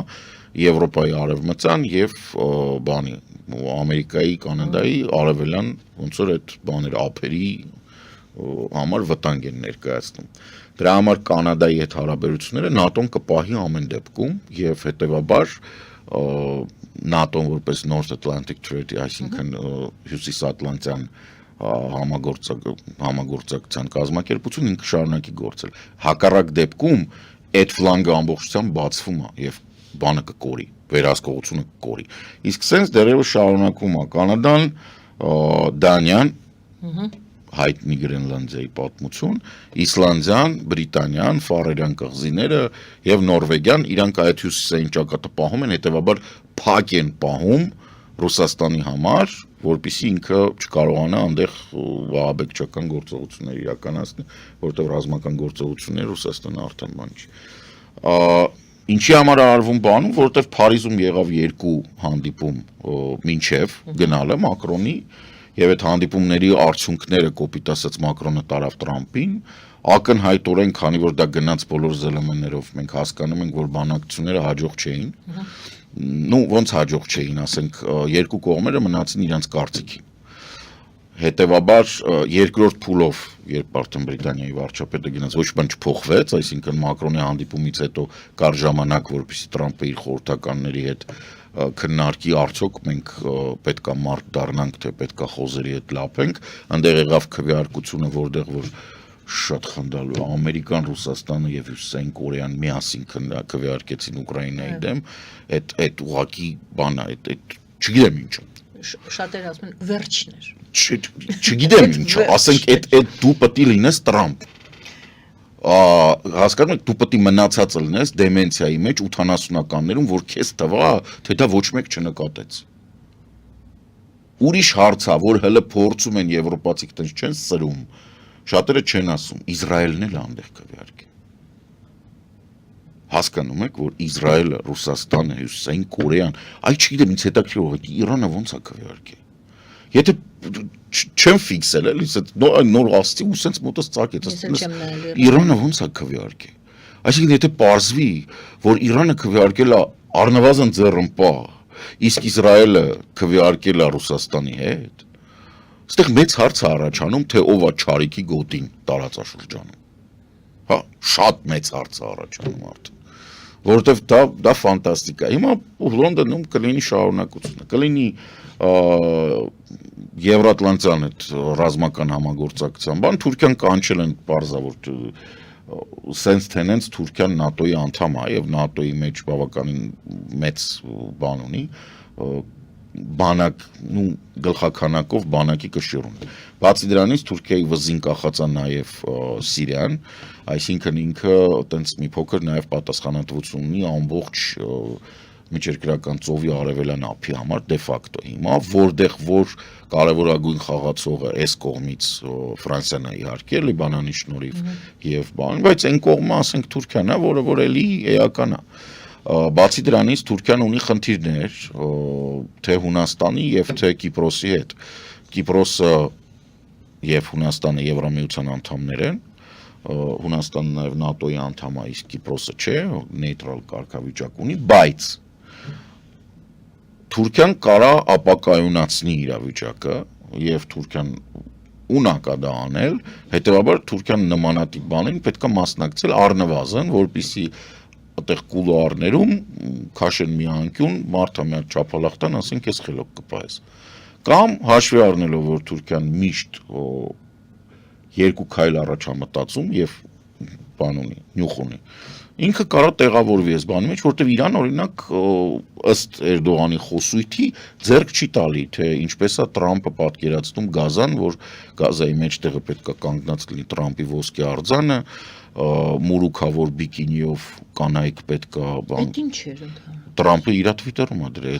Եվրոպայի արևմտյան եւ բանի Ամերիկայի, Կանադայի արևելյան ոնց որ այդ բաները ափերի համար վտանգ են ներկայացնում։ Դրա համար Կանադայի հետ հարաբերությունները ՆԱՏՕ-ն կպահի ամեն դեպքում եւ հետեւաբար ՆԱՏՕ-ն որպես North Atlantic Treaty, այսինքն հյուսիսատլանտյան համագործակցության կազմակերպություն ինքը շարունակի գործել։ Հակառակ դեպքում այդ ֆլանգը ամբողջությամբ բացվում է եւ բանը կկորի, վերահսկողությունը կկորի։ Իսկ սենց դեռևս շարունակվում է Կանադան, Դանիան, հայտնի Գրենլանդիայի պատմություն, Իսլանդիան, Բրիտանիան, Ֆարերյան կղզիները եւ Նորվեգիան իրանք այդ հյուսիսային ճակատը պահում են, հետեւաբար փակ են պահում Ռուսաստանի համար, որպեսզի ինքը չկարողանա այնտեղ վահաբեկչական գործողություններ իրականացնել, որտեղ ռազմական գործողություններ Ռուսաստանը արդեն բան չի։ Ինչի համար արվում բանում, որովհետև Փարիզում եղավ երկու հանդիպում մինչև գնալը Մակրոնի եւ այդ հանդիպումների արդյունքները կոպիտ ասած Մակրոնը տարավ Տրամփին, ակնհայտորեն, քանի որ դա գնաց բոլոր ԶԼՄ-ներով, մենք հասկանում ենք, որ բանակցությունները հաջող չէին։ Ոնց հաջող չէին, ասենք, երկու կողմերը մնացին իրենց կարծիքին։ Հետևաբար երկրորդ փուլով, երբ արդեն Բրիտանիայի վարչապետը գնաց, ոչ բան չփոխվեց, այսինքն Մակրոնի հանդիպումից հետո կար ժամանակ, որպեսզի Տրամփը իր խորհրդականների հետ քննարկի արդյոք մենք պետքա մարդ դառնանք, թե պետքա խոզերի հետ լապենք, այնտեղ եղավ քվեարկությունը, որտեղ որ շատ խնդալու Ամերիկան, Ռուսաստանը եւ Հյուսիսային Կորեան միասին քվեարկեցին Ուկրաինայի դեմ, այդ ուղղակի բանը, այդ չգիտեմ ինչը։ Շատերը ասում են վերջն էր։ Չգիտեմ ինչը, ասենք այդ դու պետք է լինես Տրամփ։ Հասկանում եք, դու պետք է մնացածը լինես դեմենցիայի մեջ 80-ականներում, որ քեզ տվա, թե դա ոչ մեկ չնկատեց։ Ուրիշ հարց է, որ հələ փորձում են եվրոպացիք տենց չեն սրում, շատերը չեն ասում, Իսրայելն էլ այնտեղ քվեարկի։ Հասկանում եք, որ Իսրայելը, Ռուսաստանը, Հյուսիսային Կորեան, այ չգիտեմ, ինձ հետաքրքրող է, Իրանը ոնց է քվեարկի։ Եթե չեմ ֆիքսել, էլի, նոր ասցի ու սենց մոտս ծակեց, Իրանը ոնց է քվեարկի։ Այսինքն եթե պարզվի, որ Իրանը քվեարկել է առնվազն ձեռնպահ, իսկ Իսրայելը քվեարկել է Ռուսաստանի հետ, այստեղ մեծ հարց է առաջանում, թե ով է Չարիքի գոտին տարածաշրջանում։ Հա, շատ մեծ հարց է առաջանում արդեն։ Որովհետև դա ֆանտաստիկ է։ Հիմա Լոնդոնում կլինի շարունակությունը, կլինի Եվրատլանտյան այդ ռազմական համագործակցության բան, Թուրքիան կանչել են պարզավոր սենց թենենց Թուրքիան ՆԱՏՕ-ի անդամ է եւ ՆԱՏՕ-ի մեջ բավականին մեծ բան ունի, բանակ, գլխականակով բանակի կշիռում։ Բացի դրանից Թուրքիայի վզին կախած է նաև Սիրիան, այսինքն ինքը տենց մի փոքր նաև պատասխանատվություն ունի ամբողջ միջերկրական ծովի արևելյան ափի համար դե ֆակտո հիմա, որտեղ որ կարևորագույն խաղացողը այս կողմից Ֆրանսիան է իհարկե, Լիբանանի շնորհիվ եւ բան, բայց այն կողմը ասենք Թուրքիան է, որը որ էլի էական է։ Բացի դրանից Թուրքիան ունի խնդիրներ թե Հունաստանի եւ թե Կիպրոսի հետ։ Կիպրոսը եւ Հունաստանը Եվրամիության անդամներ են, Հունաստանը նաեւ ՆԱՏՕ-ի անդամ է, իսկ Կիպրոսը չէ, նեյտրալ կարգավիճակ ունի, բայց Թուրքիան կարա ապակայունացնի իրավիճակը եւ Թուրքիան ունակա դա անել, հետեւաբար Թուրքիան նմանատիպ բանին պետք է մասնակցել առնվազն, որպեսզի այդտեղ կուլուարներում քաշեն մի անկյուն, մարդը մի հատ չափալախտան, ասեն քեզ խելոք կպահես։ Կամ հաշվի առնելով, որ Թուրքիան միշտ երկու քայլ առաջ է մտածում եւ բան ունի, նյուխ ունի։ Ինքը կարա տեղավորվի այս բանի մեջ, որտեղ Իրան օրինակ ըստ Էրդողանի խոսույթի ձեռք չի տալի, թե ինչպես է Տրամփը պատկերացնում Գազան, որ Գազայի մեջտեղը պետք է կանգնած լինի Տրամփի ոսկե արձանը, մուրուքավոր բիկինիով կանայք պետք է բան։ Այդ ինչ էր դա։ Տրամփը իր Twitter-ում է դրել,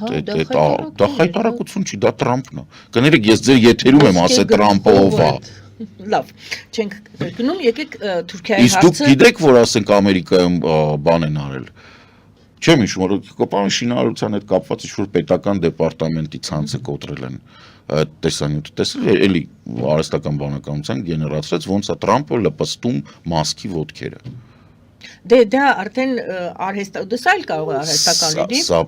դա խայտարակություն չի, դա Տրամփն է։ Կներեք, ես ձեր եթերում եմ ասել Տրամփը ով է։ Լավ, չենք գնում, եկեք Թուրքիայի հարցը։ Իսկ դուք գիտեք, որ ասենք Ամերիկայում բան են արել։ Չեմ հիշում, որ կոպան շինարարության հետ կապված ինչ-որ պետական դեպարտամենտի ցանցը կոտրել են այդ տեսանյութը տեսել, էլի արհեստական բանականության գեներացրեց, ոնց է Թրամփը լպստում մասկի ոտքերը։ Դա արդեն արհեստական, դա էլ կարող է արհեստական լինի։ Սա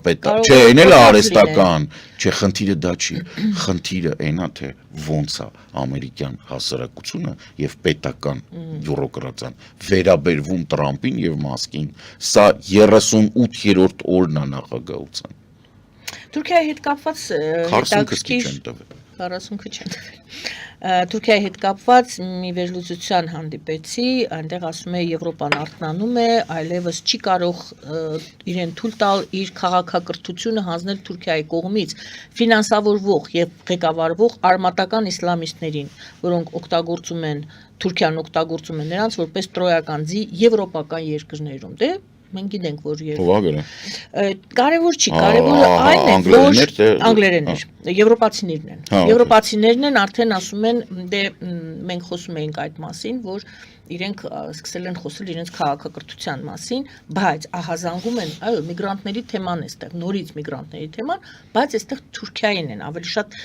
չէ, այն էլ արհեստական, չէ, խնդիրը դա չի, խնդիրը այնա թե ոնց է ամերիկյան հասարակությունը եւ պետական բյուրոկրատիան վերաբերվում Թրամփին եւ Մասկին, սա 38-րդ օրն է նախագահության։ Թուրքիայի հետ կապված 40 չեն տվել։ 40-ը չեն տվել։ Թուրքիայի հետ կապված մի վերլուծության հանդիպեցի, այնտեղ ասում է Եվրոպան արթնանում է, այլևս չի կարող իրեն թույլ տալ իր քաղաքակրթությունը հանձնել Թուրքիայի կողմից ֆինանսավորվող եւ ղեկավարվող արմատական իսլամիստներին, որոնք օգտագործում են Թուրքիան օգտագործում է նրանց որպես տրոյական ձի եվրոպական երկրներում։ Դե մենք գիտենք, որ կարևոր չի, կարևորը այն է, որ անգլերեններ, եվրոպացիներն են։ Եվրոպացիներն են արդեն ասում են, դե մենք խոսում էինք այդ մասին, որ իրենք սկսել են խոսել իրենց քաղաքակրթության մասին, բայց ահազանգում են, այո, միգրանտների թեման է այստեղ, նորից միգրանտների թեման, բայց այստեղ Թուրքիային են ավելի շատ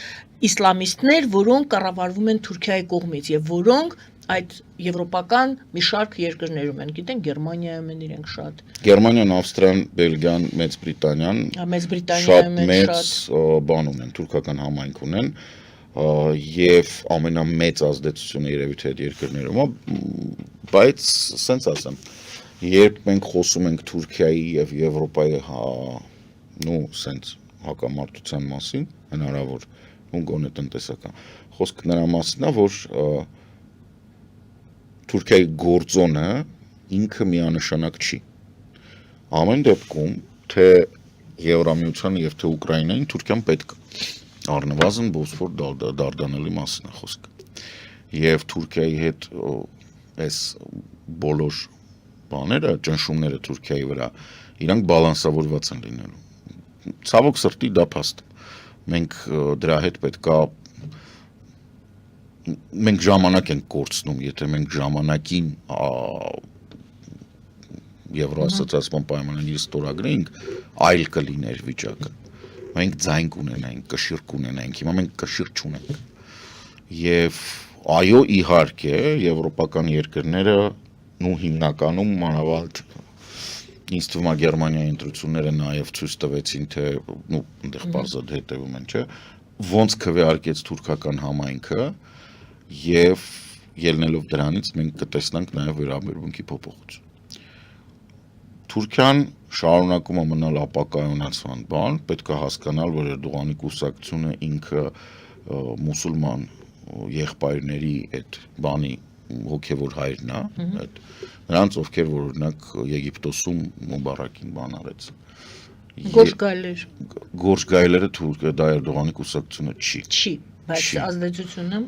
իսլամիստներ, որոնք կառավարվում են Թուրքիայի կողմից եւ որոնք այդ եվրոպական մի շարք երկրներում են, գիտեն Գերմանիայում են իրենք շատ։ Գերմանիան, Ավստրիան, Բելգիան, Մեծ Բրիտանիան շատ մեծ բան ունեն, թուրքական համայնք ունեն եւ ամենամեծ ազդեցությունը երևի թե այդ երկրներում է, բայց սենց ասեմ, երբ մենք խոսում ենք Թուրքիայի եւ Եվրոպայի սենց հակամարտության մասին, հնարավոր ու գոնե տնտեսական, խոսքը նրա մասին է, որ Թուրքիայի գործոնը ինքը միանշանակ չի։ Ամեն դեպքում, թե Եվրամիությանը եւ թե Ուկրաինային Թուրքիան պետք է առնվազն Բոսֆոր դարդանելի մասին է խոսքը։ Եվ Թուրքիայի հետ այս բոլոր բաները, ճնշումները Թուրքիայի վրա, իրանք բալանսավորված են լինելու։ Ցավոք սրտի դա փաստ է։ Մենք դրա հետ պետքա մենք ժամանակ ենք կորցնում, եթե մենք ժամանակին Եվրոասոցիացիոն պայմանագիրը ստորագրենք, այլ կլիներ վիճակը։ Մենք ձայն կունենայինք, կշիռ կունենայինք, հիմա մենք կշիռ չունենք։ Եվ այո, իհարկե, եվրոպական երկրները հիմնականում մանավանդ ինձ թվում է Գերմանիայի ընտրությունները նաև ցույց տվեցին, թե այնտեղ բարձր հետևում են, չէ՞, ոնց քվեարկեց թուրքական համայնքը եւ ելնելով դրանից մենք կտեսնանք նաև վերաբերմունքի փոփոխություն։ Թուրքիան շարունակում է մնալ ապակայունացման բան, պետք է հասկանալ, որ Էրդողանի կուսակցությունը ինքը մուսուլման եղբայրների այդ բանի հոգևոր հայրն է, այդ նրանց ովքեր որ օրինակ Եգիպտոսում Մուբարակին բան արեց։ Գորշգայլերը Թուրքիա դա Էրդողանի կուսակցությունը չի, բայց ազդեցությունը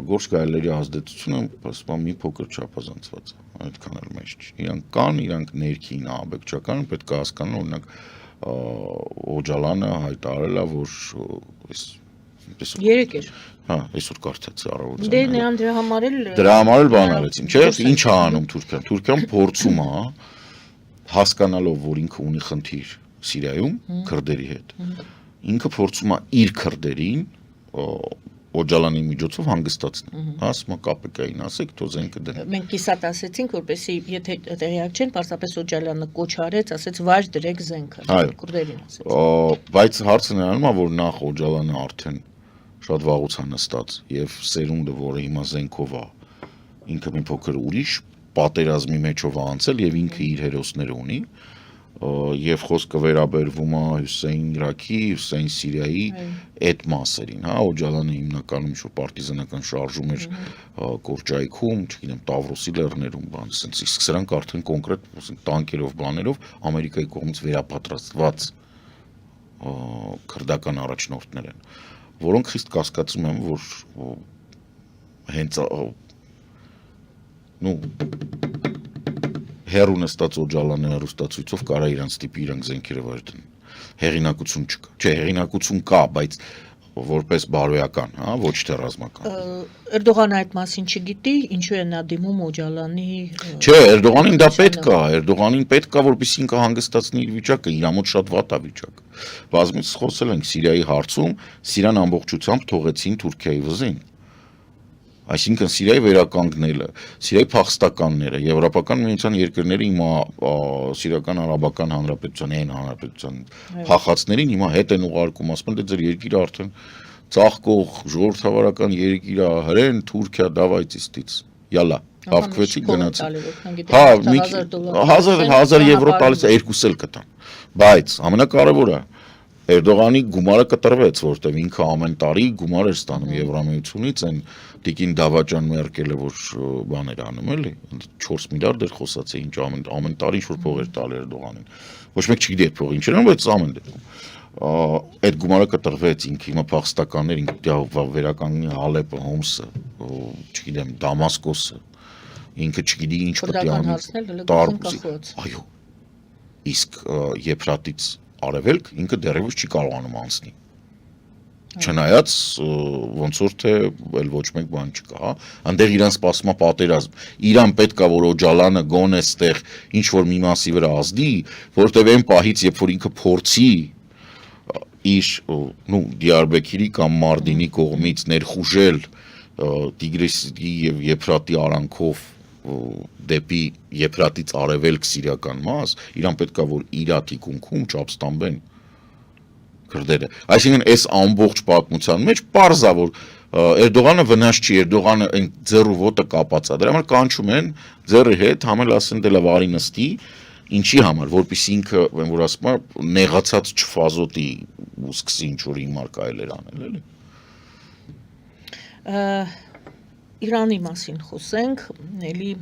Գորշգայլերի ազդեցությունը ասում մի փոքր չափազանցված է, այդքան էլ մեծ չի։ Իրանք կան, իրանք ներքին աբեկչական, պետք է հասկանալ, օրինակ Օջալանը հայտարարել է, որ երեք էր։ Հա, այսօր կարծացի առավոտյան։ Դե նրան դրա համար էլ բան արեցին, չէ՞, ինչ է անում Թուրքիան։ Թուրքիան փորձում է հասկանալով, որ ինքը ունի խնդիր Սիրիայում քրդերի հետ։ Ինքը փորձում է իր քրդերին Օջալանի միջոցով հանգստացնել։ Ասում է ԿՊԿ-ին ասեք, թող զենքը դնեն։ Մենք կիսատ ասեցինք, որպեսզի եթե տեղյակ չեն, պարզապես Օջալյանը կոչ արեց, ասեց վայր դրեք զենքը, քրդերին ասեց։ Բայց հարցը նրանում է, որ նախ Օջալյանը արդեն շատ վաղուց է նստած եւ սերունդը, որը հիմա զենքով է, ինքը մի փոքր ուրիշ պատերազմի մեջով է անցել եւ ինքը իր հերոսները ունի եւ խոսքը վերաբերվում է Հյուսեյն Իրաքի, Հյուսեյն Սիրիայի այդ մասերին, հա, Օջալյանը հիմնականում ինչ-որ պարտիզանական շարժում էր Կորճայքում, չգիտեմ, Տավրոսի լեռներում, բան, ասենց, իսկ սրանք արդեն կոնկրետ, ասենք, տանկերով, բաներով Ամերիկայի կողմից վերապատրաստված քրդական առաջնորդներ են, որոնք խիստ կասկածում են, որ հենց հերու նստած Օջալյանը հեռուստացույցով կարա իրանց տիպի իրանք զենքերը վայր դնեն։ Հեղինակություն չկա։ Չէ, հեղինակություն կա, բայց որպես բարոյական, հա, ոչ թե ռազմական։ Էրդողանը այդ մասին չգիտի, ինչու է նա դիմում Օջալանի։ Չէ, Էրդողանին դա պետք է, Էրդողանին պետք է, որպեսզի ինքը հանգստացնի իր վիճակը, իր մոտ շատ վատ է վիճակը։ Բազմիցս խոսել ենք Սիրիայի հարցում, Սիրիան ամբողջությամբ թողեցին Թուրքիայի վզին։ Այսինքն Սիրիայի վերականգնելը, Սիրիայի փախստականները, Եվրոպական միության երկրները հիմա Սիրիական Արաբական Հանրապետության, այն հանրապետության փախածներին հիմա հետ են ուղարկում, ասում են դե ձեր երկիրը արդեն ծաղկող ժողովրդավարական երկիր է, հրեն Թուրքիա դավայցիստից, յալա, հավաքվեցի գնացի։ Հա, 1000 եվրո տալիս 2 էլ կտան։ Բայց ամենակարևորը Էրդողանի գումարը կտրվեց, որտեղ ինքը ամեն տարի գումար էր ստանում Եվրամիությունից, այն Տիկին Դավաճան Մերկելը, որ բաներ անում էլի, 4 միլիարդ էր խոսացի, ինչ ամեն տարի ինչ որ փող էր տալ Էրդողանին։ Ոչ մեկ չգիտի այդ փողը ինչ էր, բայց ամեն դեպքում այդ գումարը կտրվեց, ինքը հիմա փախստականներ, ինքը վերականգնի Հալեպը, Հոմսը, չգիտեմ, Դամասկոսը, ինքը չգիտի ինչ պետք է անի։ Այո։ Իսկ Եփրատից Արևելք ինքը դեռևս չի կարողանում անցնի։ Չնայած ոնց որ թե էլ ոչ մեկ բան չկա, հա, այնտեղ իրան սպասում է պատերազմ։ Իրան պետք է որ Օջալանը գոնե ստեղ ինչ որ մի մասի վրա ազդի, որտեղ այն պահից, երբ որ ինքը փորձի իր Դիարբեքիրի կամ Մարդինի կողմից ներխուժել Տիգրիսի եւ Եփրատի արանքով դեպի Եփրատից արևելք սիրիական մաս, իրան պետք է որ իրա թիկունքում չապստամբեն քրդերը։ Այսինքն այս ամբողջ պատմության մեջ պարզ է որ Էրդողանը վնաս չի, Էրդողանը այն ձեռու ոտը կապած է։ Դրա համար կանչում են ձեռի հետ, համել ասեն դե լավ արի նստի, ինչի համար, որպեսզի ինքը, ոնց որ ասում է, նեղացած չֆազոտի ու սկսի ինչ որ հիմար կարելի անել, էլի։ Իրանի մասին խոսենք, էլի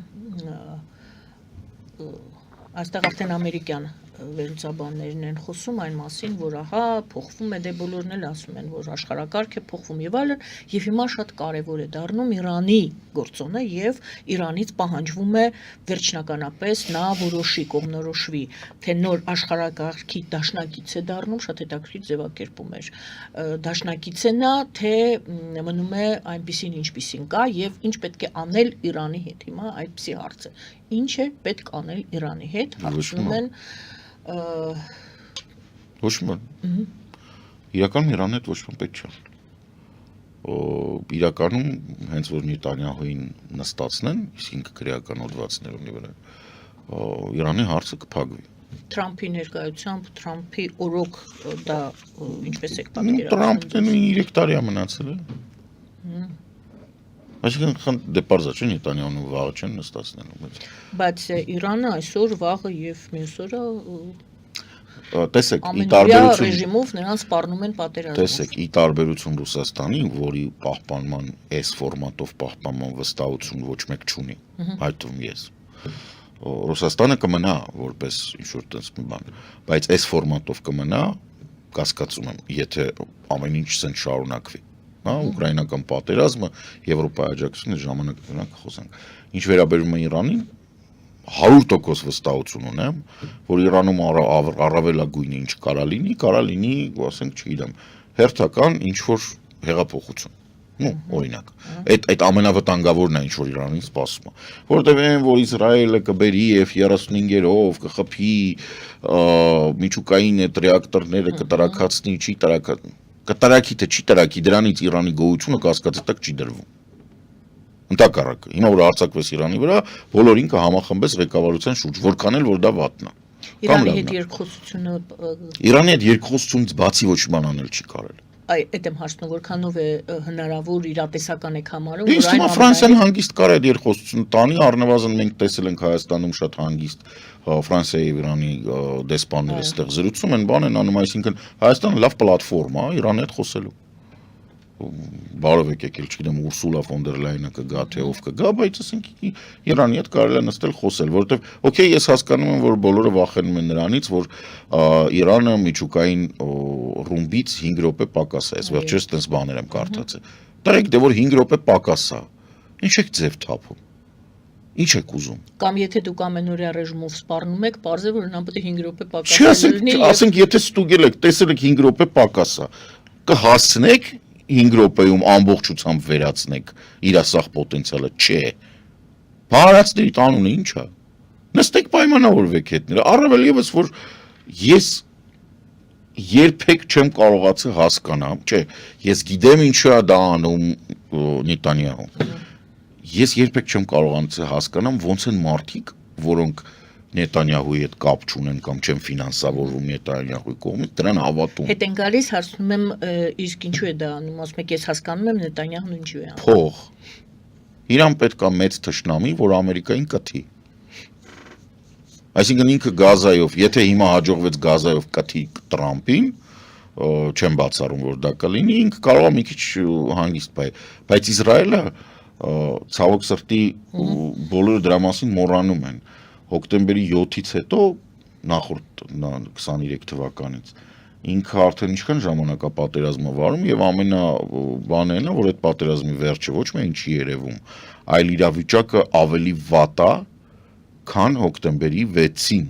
այստեղ արդեն ամերիկյան վերլուծաբաններն են խոսում այն մասին, որ ահա փոխվում է, դե բոլորն էլ ասում են, որ աշխարհակարգ է փոխվում եւ այլն, եւ հիմա շատ կարեւոր է դառնում Իրանի գործոնը եւ Իրանից պահանջվում է վերջնականապես նա որոշի, կողմնորոշվի, թե նոր աշխարհակարգի դաշնակից է դառնում, շատ հետաքրքիր ձևակերպում էր, դաշնակից է նա, թե մնում է այնպիսին ինչպիսին կա եւ ինչ պետք է անել Իրանի հետ հիմա այդպիսի հարց է։ Ինչ է պետք անել Իրանի հետ, հարցնում են Ոչ ման։ Իրականում Իրանի հետ ոչ ման պետք չէ։ Իրականում հենց որ Նետանյահուին նստացնեն, իսկ ինքը քրեական հոդվածներունի վրա, Իրանի հարցը կփակվի։ Թրամփի ներկայությամբ Թրամփի օրոք դա ինչպես է պատկերացնում։ Թրամփն 3 տարի է մնացել է։ Այսինքն դե պարզ է, չէ՞ Նետանյահուն ու վաղը չեն նստացնելու։ Բայց Իրանը այսօր վաղը եւ մյուս օրը տեսեք, ի տարբերություն ռեժիմով նրանց սպառնում են պատերազմով։ Տեսեք, ի տարբերություն Ռուսաստանի, որի պահպանման այս ֆորմատով պահպանման վստահություն ոչ մեկ չունի, այդ թվում ես։ Ռուսաստանը կմնա որպես ինչ-որ տես մի բան, բայց այս ֆորմատով կմնա, կասկածում եմ, եթե ամեն ինչ սեն շարունակվի։ Հա, ուկրաինական պատերազմը, Եվրոպայի աջակցությունը ժամանակ կխոսենք։ Ինչ վերաբերում է Իրանին, 100% վստահություն ունեմ, որ Իրանում առավելագույնը ինչ կարա լինի, ասենք, չգիտեմ, հերթական ինչ որ հեղափոխություն։ Օրինակ, այդ ամենավտանգավորն է ինչ որ Իրանին սպասում է, որտեղ այն որ Իսրայելը կբերի եւ 35-երով կխփի միջուկային այդ ռեակտորները կտրակացնի, չի տրակացնի, կտրակի թե չի տրակի, դրանից Իրանի գոյությունը կասկածի տակ չի դրվում։ Ընդհակառակը, հիմա որ արձակվեց Իրանի վրա, բոլորին կհամախմբես ղեկավարության շուրջ, որքան էլ որ դա վատն է։ Իրանի հետ երկխոսությունը Իրանի հետ երկխոսությունից բացի ոչ բան անել չի կարելի։ Այդ եմ հարցնում, որքանով է հնարավոր իրատեսական եք համարում, որ այն Ֆրանսիան հանգիստ կարա այդ երկխոսությունը տանի, առնվազն մենք տեսել ենք Հայաստանում շատ հանգիստ Ֆրանսիայի եւ Իրանի դեսպանները այստեղ զրուցում են, բան են անում, այսինքն Հայաստանը լավ պլատֆորմ է Իրանի հետ խոսելու։ Բարով եկել, չգիտեմ, Ուրսուլա ֆոն դեր Լայնը կգա, թե ով կգա, բայց ասենք Իրանի հետ կարելի է նստել խոսել, որովհետև օքեյ, ես հասկանում եմ, որ բոլորը վախենում են նրանից, որ Իրանը միջուկային ռումբից 5 րոպե պակաս է, ես վերջերս տես բաներ եմ կարդացել։ Տարեք, դե որ 5 րոպե պակաս է, ինչ եք ձև թափում։ Ինչ եք ուզում։ Կամ եթե դուք ամենօրյա ռեժիմով սպառնում եք, պարզ է, որ նա պետք է 5 րոպե պակաս լինի։ Ասենք, եթե ստուգել եք, տեսել եք 5 րոպե պակաս է։ կհասցնեք 5 րոպեում ամբողջությամբ վերացնեք իր սախ պոտենցիալը, չէ։ Բարացների տանունը ի՞նչ է։ Նստեք պայմանավորվեք հետները, առավել եւս որ ես երբեք չեմ կարողացել հասկանամ, չէ, ես գիտեմ ինչու է դա անում Նետանյահուն։ Ես երբեք չեմ կարողացել հասկանամ ոնց են մարդիկ, որոնք Նետանյահուի հետ կապ չունեն կամ չեն ֆինանսավորվում Նետանյահուի կողմից, դրան հավատում։ Հետ են գալիս հարցնում եմ իսկ ինչու է դա անում, ասում եք ես հասկանում եմ Նետանյահուն ինչու է անում։ Փող։ Իրան պետք է մեծ թշնամի, որ Ամերիկային կթի։ Այսինքն ինքը Գազայով, եթե հիմա հաջողվեց Գազայով կթի Տրամփին, չեմ բացառում որ դա կլինի, ինքը կարող է մի քիչ հանգիստ բայ, բայց Իսրայելը ցավոք սրտի բոլորը դրա մասին մոռանում են։ Հոկտեմբերի 7-ից հետո նախորդ 23 թվականից ինքը արդեն ինչքան ժամանակ է պատերազմը վարում եւ ամենաբանն է որ այդ պատերազմի վերջը ոչ միայն չի երևում, այլ իրավիճակը ավելի վատ է, քան հոկտեմբերի 6-ին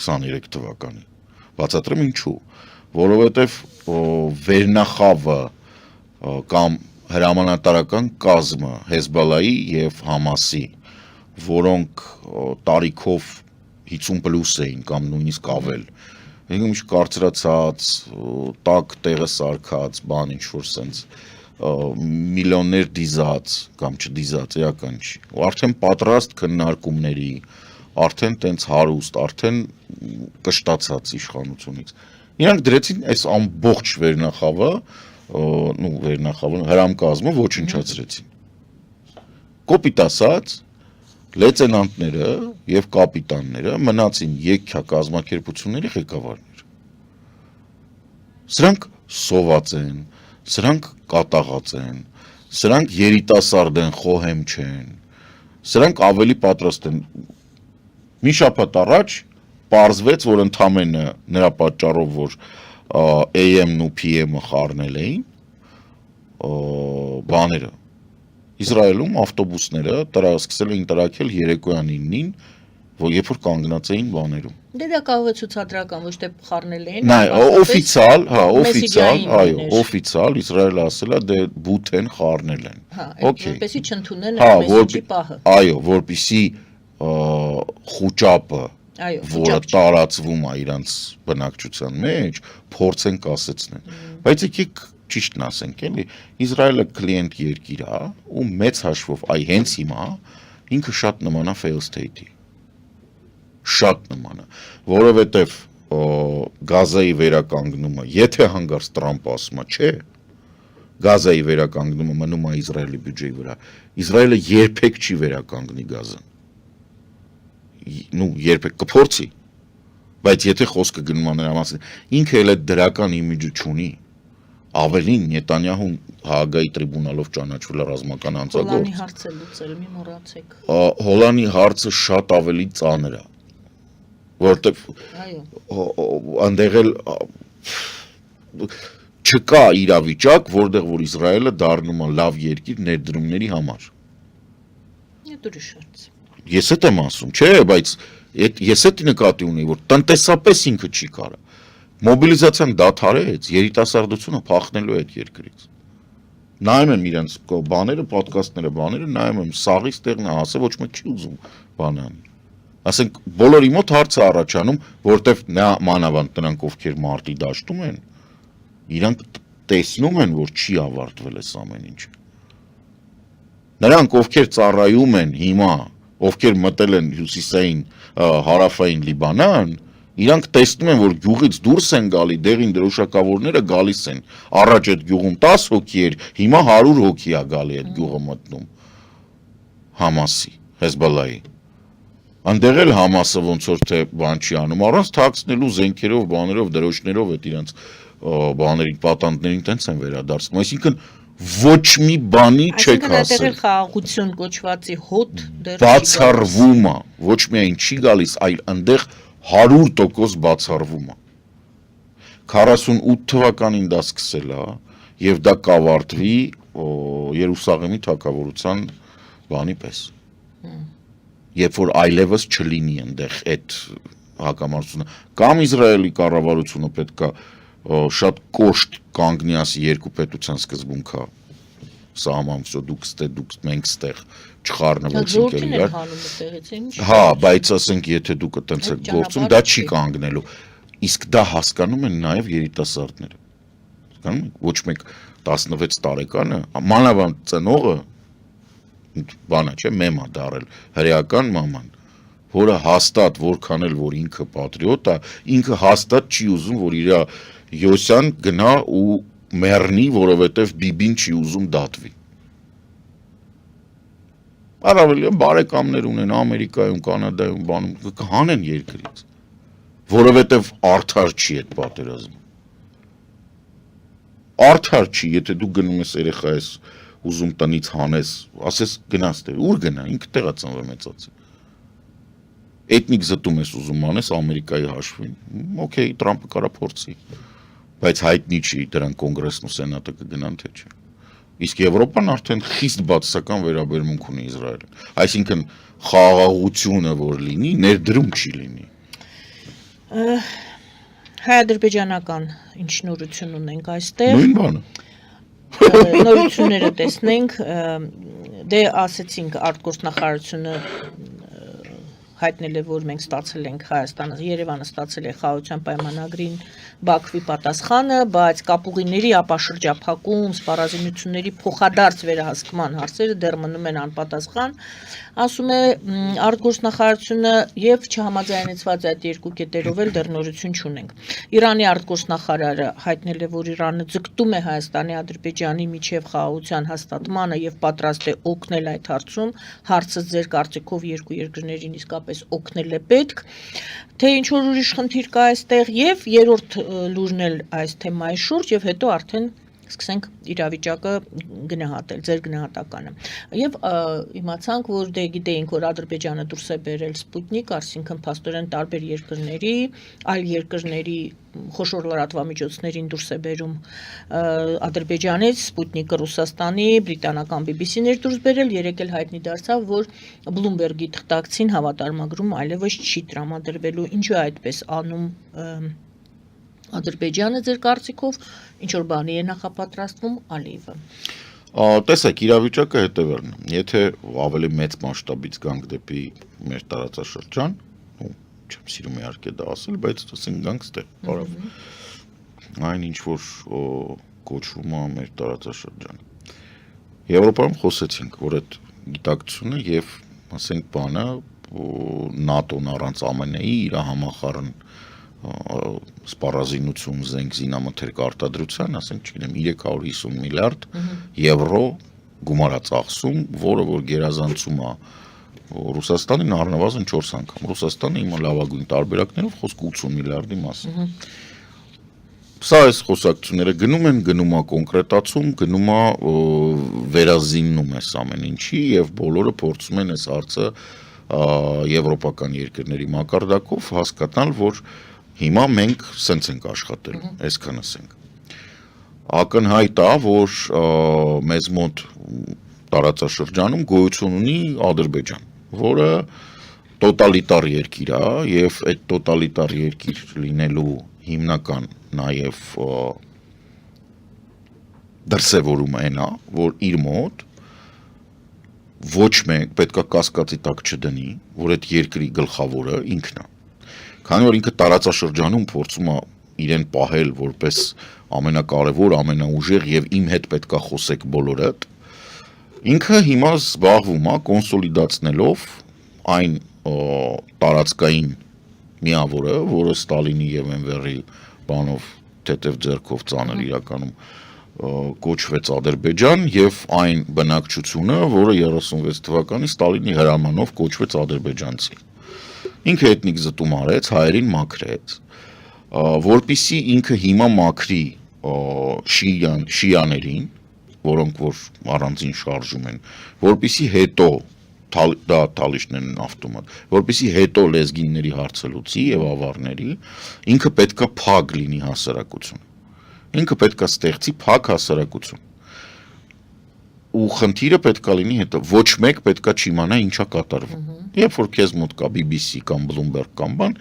23 թվականի։ Բացատրեմ ինչու, որովհետեւ վերնախավը կամ հրամանատարական կազմը Հեզբոլլայի եւ Համասի, որոնք տարիքով 50+ էին կամ նույնիսկ ավել, ինքը միշտ կարծրացած, տակ տեղը սարքած, բան ինչ-որ սենց միլիոններ դիզած կամ չդիզած, էական չի։ Արդեն պատրաստ քննարկումների, արդեն տենց հարուստ, արդեն կշտացած իշխանությունից։ Իրանք դրեցին այս ամբողջ վերնախավը, հրամկազմը ոչնչացրեցին։ Կոպիտ ասած, լեյտենանտները եւ կապիտանները մնացին եկքյա կազմակերպությունների ղեկավարներ։ Սրանք սոված են, սրանք կատաղած են, սրանք երիտասարդ են, խոհեմ չեն, սրանք ավելի պատրաստ են։ Մի շաբաթ առաջ պարզվեց, որ ընդամենը նրա պատճառով, որ AM-ն ու PM-ը խառնել էին, բաները, Իսրայելում ավտոբուսները սկսել էին տրաքել երեկոյան 9-ին, որ երբ որ կանգնած էին բաներում։ Դե դա կարող է ցուցադրական, ոչ թե խառնել էին։ Նայ, օֆիցիալ Իսրայելը ասել է, դե բութեն խառնել են։ Okay։ Որպեսզի չընդունեն այդ մեսիջի պահը։ Այո, որպեսզի խուճապը, որը տարածվում է իրանց բնակչության մեջ, փորձեն կասեցնեն։ Բայց եկեք ճիշտն ասենք, էլի, Իսրայելը կլիենտ երկիր է, ու մեծ հաշվով, այ հենց հիմա ինքը շատ նման է fail state-ի։ Շատ նման է, որովհետև Գազայի վերականգնումը, եթե հանգարց Տրամփը ասում է, չէ, Գազայի վերականգնումը մնում է Իսրայելի բյուջեի վրա, Իսրայելը երբեք չի վերականգնի Գազան։ Երբեք կփորձի, բայց եթե խոսքը գնում է նրա մասին, ինքը էլ այդ դրական իմիջը չունի, ավելին Նետանյահուն Հաագայի տրիբունալով ճանաչվել է ռազմական հանցագործ։ Հոլանի հարցը լուծել, մի մոռացեք։ Հոլանի հարցը շատ ավելի ծանր է, որտեվ այնտեղ էլ չկա իրավիճակ, որտեղ որ Իսրայելը դառնում է լավ երկիր ներդրումների համար։ Ես էդ եմ ասում, չէ, բայց ես էդ նկատի ունեի, որ տնտեսապես ինքը չի կարա։ Մոբիլիզացիան դադարեց, երիտասարդությունը փախնելու է այդ երկրից։ Նայում եմ իրենց բաները, պոդքասթները, բաները, նայում եմ սաղից տեղն է ասել, ոչ մեկ չի ուզում բանան։ Ասենք բոլորի մոտ հարցը առաջանում, որտեվ նա մանավանդ նրանք ովքեր մարտի դաշտում են, իրանք տեսնում են, որ չի ավարտվել այս ամեն ինչը։ Նրանք ովքեր ծառայում են հիմա, ովքեր մտել են հյուսիսային հարավային Լիբանան, իրանք տեսնում են, որ գյուղից դուրս են գալի, դեղին դրոշակավորները գալիս են։ Առաջ այդ գյուղում 10 հոգի էր, հիմա 100 հոգի է գալի այդ գյուղը մտնում։ Համասի, Հեզբոլլայի։ Այնտեղ էլ Համասը ոնց որ թե բան չի անում, առանց թաքցնելու զենքերով, բաներով, դրոշներով այդ իրանց բաներին, պատանդներին տենց են վերադարձնում։ Այսինքն ոչ մի բանի չեք ասել։ Այսինքն խաղաղություն կոչվածի հոտ դեռ բացառվում է, ոչ միայն չի գալիս, այլ այնտեղ 100% բացառվում է։ 48 թվականին դա սկսել է եւ դա կավարտվի Երուսաղեմի թագավորության բանի պես։ Երբ որ այլևս չլինի այնտեղ այդ հակամարտությունը, կամ Իսրայելի կառավարությունը պետք է շատ կոշտ կանգնի ասի երկու պետության սկզբունքա սահման, всё դուք մենք ստեղ չխառնվեցինք էլ իրար։ Հա, բայց ասենք եթե դուք այտենց եք գործում, դա չի կանգնելու։ Իսկ դա հասկանում են նաև երիտասարդները։ Հասկանում եք, ոչ մեկ 16 տարեկանը, մանավանդ ծնողը բանա չէ, մեմա դարել, հրեական մաման, որը հաստատ որքան էլ որ ինքը պատրիոտ է, ինքը հաստատ չի ուզում, որ իր Յոսյան գնա ու մեռնի, որովհետև Բիբին չի ուզում դատվի։ Առավել բարեկամներ ունեն Ամերիկայում, Կանադայում, բանում կհանեն երկրից, որովհետև արդար չի այդ պատերազմը։ Արդար չի, եթե դու գնում ես երեխա ես ուզում տնից հանես, ասես գնաս դե, ուր գնա, ինքը տեղա ծնվել մեծացել։ Էթնիկ զտում ես ուզում անես Ամերիկայի հաշվին, օքեյ, Տրամպը կարա փորձի, բայց հայտնի չի դրան կոնգրեսն ու սենատը կգնան թե չէ։ Իսկ Եվրոպան արդեն խիստ բացասական վերաբերմունք ունի Իսրայելին, այսինքն խաղաղությունը որ լինի, ներդրում չի լինի։ Հայ-ադրբեջանական ինչ նորություն ունենք այստեղ։ Նույն բանը։ Նորությունները տեսնենք, դե ասեցինք արտգործնախարարությունը հայտնել է, որ մենք ստացել ենք Հայաստանը, Երևանը ստացել է խաղաղության պայմանագրին Բաքվի պատասխանը, բայց կապուղիների ապաշրջափակում, սպառազինությունների փոխադարձ վերահսկման հարցերը դեռ մնում են անպատասխան, ասում է արտգործնախարարությունը եւ չհամաձայնեցված այդ երկու կետերով էլ դեռ նորություն չունենք։ Իրանի արտգործնախարարը հայտնել է, որ Իրանը ձգտում է Հայաստանի, Ադրբեջանի միջև խաղաղության հաստատմանը եւ պատրաստ է օգնել այդ հարցում, հարցը ձեր կարծիքով երկու երկրներին իսկապես օգնել է պետք, թե ինչ որ ուրիշ խնդիր կա այստեղ եւ երրորդ լուրն էլ այս թեմայի շուրջ եւ հետո արդեն սկսենք իրավիճակը գնահատել, ձեր գնահատականը։ Եվ իմացանք, որ դե գիտեինք, որ Ադրբեջանը դուրս է բերել Սպուտնիկ, այսինքն փաստորեն տարբեր երկրների, այլ երկրների խոշոր լրատվամիջոցներին դուրս է բերում Ադրբեջանից, Սպուտնիկը Ռուսաստանի, բրիտանական BBC-ն էր դուրս բերել, երեք էլ հայտնի դարձավ, որ Բլումբերգի թղթակցին հավատարմագրում այլևս չի տրամադրվելու, ինչու է այդպես անում Ադրբեջանը ձեր կարծիքով, ինչ որ բանի է նախապատրաստվում Ալիևը։ Տեսեք, իրավիճակը հետևելն է։ Եթե ավելի մեծ մասշտաբից գանք դեպի մեր տարածաշրջան, չեմ սիրում իհարկե դա ասել, բայց ասենք գանք ստեղ, բարավ։ Այն ինչ որ կոչվում է մեր տարածաշրջանը։ Եվրոպայում խոսեցինք, որ այդ գիտակցությունը եւ ասենք բանը ՆԱՏՕ-ն առանց ԱՄՆ-ի իր համախառն սպառազինություն, զենք, զինամթերք արտադրության, ասենք, չգիտեմ, 350 միլիարդ եվրո գումար է ծախսում, որը որ գերազանցում է Ռուսաստանին առնվազն 4 անգամ։ Ռուսաստանը իմ լավագույն տարբերակներով խոսք 80 միլիարդի մասին։ Սա այս խոսակցությունները գնում են, գնում է կոնկրետացում, գնում է վերազիննում այս ամեն ինչի եւ բոլորը փորձում են այս հարցը եվրոպական երկրների մակարդակով հասկանալ, որ հիմա մենք սենց ենք աշխատել, այսքան ասենք։ Ակնհայտ է, որ մեզ մոտ տարածաշրջանում գոյություն ունի Ադրբեջան, որը տոտալիտար երկիր է եւ այդ տոտալիտար երկիր լինելու հիմնական նաեւ դրսևորումը այն է, որ իր մոտ ոչ մեկ պետքա կասկածի տակ չդնի, որ այդ երկրի գլխավորը ինքն է։ Քանի որ ինքը տարածաշրջանում փորձում է իրեն պահել որպես ամենակարևոր, ամենաուժեղ եւ իմ հետ պետքա խոսեք բոլորդ, ինքը հիմա զբաղվում է կոնսոլիդացնելով այն տարածքային միավորը, որը Ստալինի եւ Էնվերի բանով թեթև ձեռքով ծանր իրականում կոչվեց Ադրբեջան եւ այն բնակչությունը, որը 36 թվականի Ստալինի հրամանով կոչվեց ադրբեջանցի։ Ինքը էթնիկ զտում արեց, հայերին մաքրեց, որպիսի ինքը հիմա մաքրի շիաներին, որոնք որ առանձին շարժում են, որպիսի հետո դա թալիշներն են ավտոմատ, որպիսի հետո լեզգինների հարցելուցի եւ ավարների, ինքը պետքա փակ լինի հասարակություն։ Ինքը պետքա ստեղծի փակ հասարակություն։ Ու խնդիրը պետքա լինի հետո ոչ մեկ պետքա չիմանա ինչա կատարվում։ Երբ որ քեզ մոտ կա BBC կամ Bloomberg կամ բան,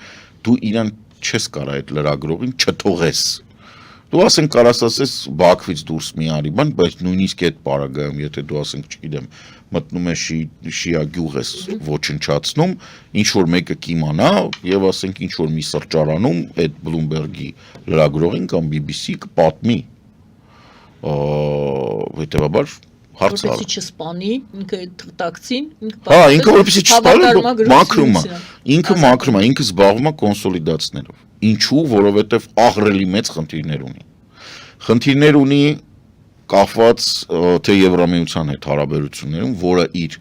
դու իրան չես կարա այդ լրագրողին չթողես, Դու ասենք կարաս ասես Բաքվից դուրս մի արի, բայց նույնիսկ այդ պարագայում, եթե դու ասենք, չգիտեմ, մտնում է շիա գյուղ ես ոչնչացնում, ինչ որ մեկը կիմանա եւ ասենք ինչ որ մի սրճարանում այդ Bloomberg-ի լրագրողին կամ BBC կպատմի։ Հետեւաբար հարցը որպեսզի չսպանի, ինքը թղթակցին, ինքը որպեսզի չսպանի, մաքրում է, ինքը մաքրում է, ինքը զբաղվում է կոնսոլիդացիաներով։ Ինչու, որովհետեւ աղրելի մեծ խնդիրներ ունի։ Խնդիրներ ունի կախված թե Եվրամիության հետ հարաբերություններում, որը իր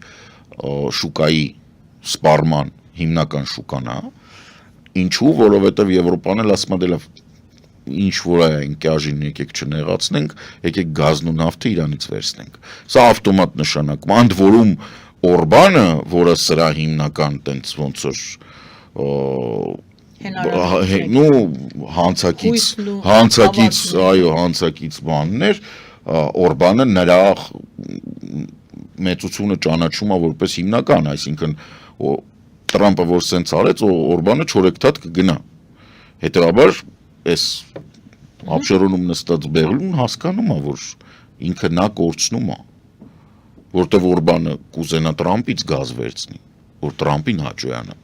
շուկայի սպառման հիմնական շուկան է, ինչու, որովհետև Եվրոպան էլ ասում է ինչ որ է ընկյաժին եկեք չնեղացնենք, եկեք գազն ու նավթը Իրանից վերցնենք։ Սա ավտոմատ նշանակում, ընդ որում Օրբանը, որը սրա հիմնական տենց ոնց որ հանցակից բաններ, Օրբանը նրա մեծությունը ճանաչում է որպես հիմնական, այսինքն Տրամպը որ սենց արեց, Օրբանը չորեքթաթ կգնա։ Հետևաբար այս ապշերոնում նստած Բեղլուն հասկանում է, որ ինքը նա կորցնում է, որտեղ Օրբանը կուզենա Տրամպից գազ վերցնի, որ Տրամպին հաճոյանա։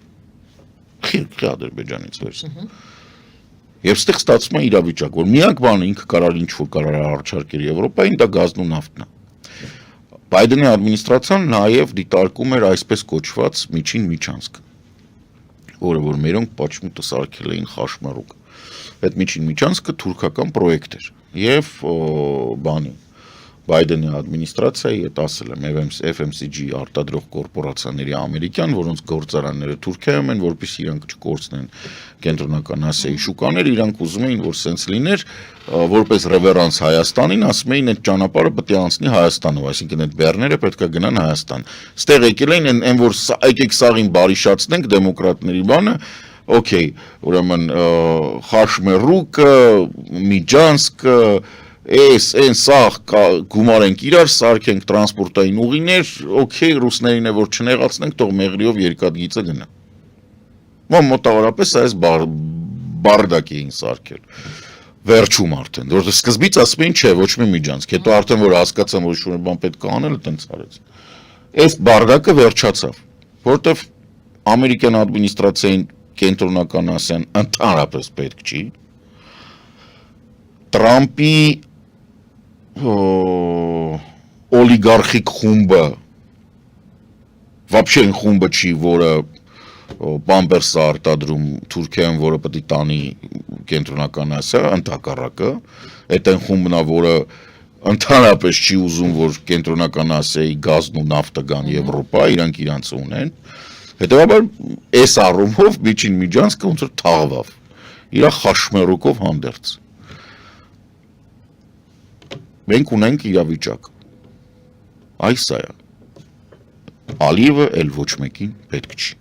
Խիղճ Ադրբեջանից վերցնի։ Եվ ստեղ ստացվում է իրավիճակ, որ միակ բանը ինքը կարող ինչ որ կարող առաջարկել Եվրոպային, դա գազն ու նավթն է։ Բայդենի ադմինիստրացիան նաև դիտարկում էր այսպես կոչված միջին միջանցք, որը որ մերոնք պատմուտը սարքել էին խաշմարուկ։ Այդ միջին միջանցքը թուրքական պրոյեկտ էր եւ բանի Բայդենի ադմինիստրացիայի հետ ասել եմ FMCG արտադրող կորպորացիաների ամերիկյան, որոնց գործարանները Թուրքիայում են, որպեսզի իրանք չկորցնեն կենտրոնական Ասիայի շուկաներ, իրանք ուզում էին, որ սենց լիներ, որպես ռևերանս Հայաստանին, ասում էին այդ ճանապարհը պետք է անցնի Հայաստանով, այսինքն այդ բեռները պետք է գնան Հայաստան։ Ստեղ եկել էին այն որ եկեք սաղին բարիշացնենք դեմոկրատների բանը, օքեյ, ուրեմն խաշմերուկը, միջանցքը այն սաղ գումարենք իրար, սարքենք տրանսպորտային ուղիներ, օքեյ, ռուսներին է որ չնեղացնենք, թող մեղրիով երկաթգիծը գնա։ Մոտավորապես այս բարդակ էին սարքել։ Վերջում արդեն, որտեղ սկզբից ասում էին չէ, ոչ մի միջանցք, հետո արդեն որ հասկացան, որ ինչ-որ բան պետք է անել, այդպես արեց։ Այս բարդակը վերջացավ, որտեղ ամերիկյան ադմինիստրացիային կենտրոնական Ասիան ընդհանրապես պետք չի։ Տրամպի օլիգարխիկ խումբը вообще խումբը չի, որը պամպերս է արտադրում Թուրքիայում, որը պետք է տանի կենտրոնական Ասիա, ընդհակառակը, այդ այն խումբն է, որը ընդհանրապես չի ուզում, որ կենտրոնական Ասիայի գազն ու նավթը գան Եվրոպա, իրանք իրանց ունեն։ Հետևաբար այս առումով միջին միջանցքը ոնց որ թաղվավ։ Իրա խաշմերուկով հանդերձ։ Մենք ունենք իրավիճակ։ Այս է։ Ալիևը էլ ոչ մեկին պետք չի։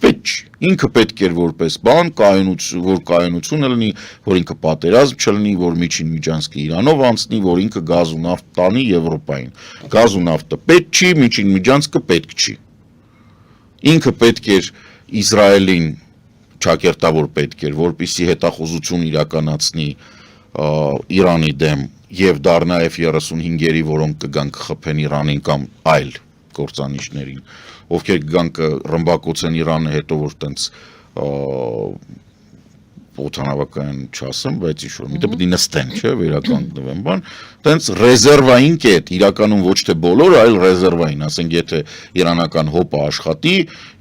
Պետք չի։ Ինքը պետք էր որպես բան, որ կայունություն լինի, որ ինքը պատերազմ չլինի, որ միջին միջանցքը Իրանով անցնի, որ ինքը գազ ու նավթ տանի Եվրոպային։ Գազ ու նավթը պետք չի, միջին միջանցքը պետք չի։ Ինքը պետք էր Իսրայելին ճակերտավոր պետք էր, որպեսզի հետախուզություն իրականացնի Իրանի դեմ եւ դառնա F-35-երի, որոնք կգան կխփեն Իրանին կամ այլ կործանիչներին, ովքեր կգան կռմբակոծեն Իրանը, հետո որ տենց օդանավակայան չասեմ, բայց ինչ որ միտը պետք է նստեն, չէ, վերականգնվեն, բան, տենց ռեզերվային կետ, իրականում ոչ թե բոլոր, այլ ռեզերվային, ասենք, եթե իրանական հոպը աշխատի,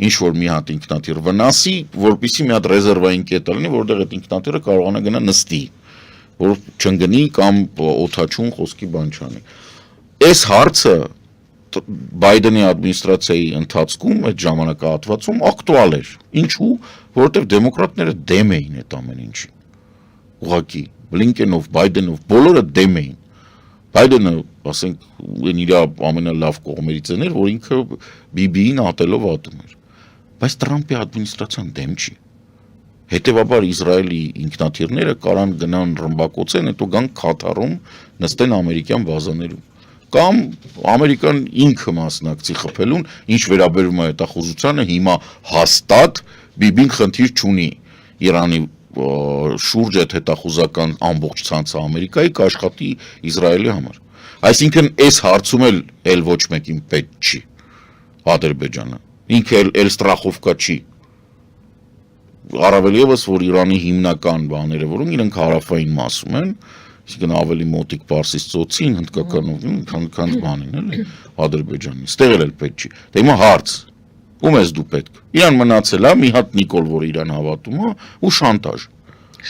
ինչ որ մի հատ ինքնաթիռ վնասի, որպեսզի մի հատ ռեզերվային կետ լինի, որտեղ այդ ինքնաթիռը կարողանա գնա նստի, որ չընկնի կամ օդաչուն խոսքի բան չանի։ Այս հարցը Բայդենի ադմինիստրացիայի ընթացքում այդ ժամանակահատվածում ակտուալ էր։ Ինչու՞, որովհետև դեմոկրատները դեմ էին այդ ամեն ինչին։ Ուղղակի Բլինկենով, Բայդենով բոլորը դեմ էին։ Բայդենը, ասենք, իր ամենալավ կողմերից էր, որ ինքը BB-ին ատելով ատում էր։ Բայց Տրամպի ադմինիստրացիան դեմ չի։ Հետևաբար Իսրայելի ինքնաթիռները կարան գնան ռմբակոծեն, հետո գան Քաթարում նստեն ամերիկյան բազաներում։ Կամ Ամերիկան ինքը մասնակցի խփելուն, ինչ վերաբերում է հետախուզությանը, հիմա հաստատ BB-ն խնդիր չունի Իրանի շուրջ այդ հետախուզական ամբողջ ցանցը Ամերիկայի կաշխատի Իսրայելի համար։ Այսինքն այս հարցում էլ ոչ մեկին պետք չի Ադրբեջանը։ Ինքը էլ ստրախովկա չի։ Առավել եւս որ Իրանի հիմնական բաները, որոնք իրենք հարավային մասում են, այսինքն ավելի մոտիկ Պարսից ծոցին, հնդկականով, քան բանին, էլի, Ադրբեջանին։ Ստեղ էլ պետք չի։ Դե հիմա հարց. ում ես դու պետք։ Իրան մնացել է մի հատ Նիկոլ, որ իրան հավատում է, ու շանտաժ։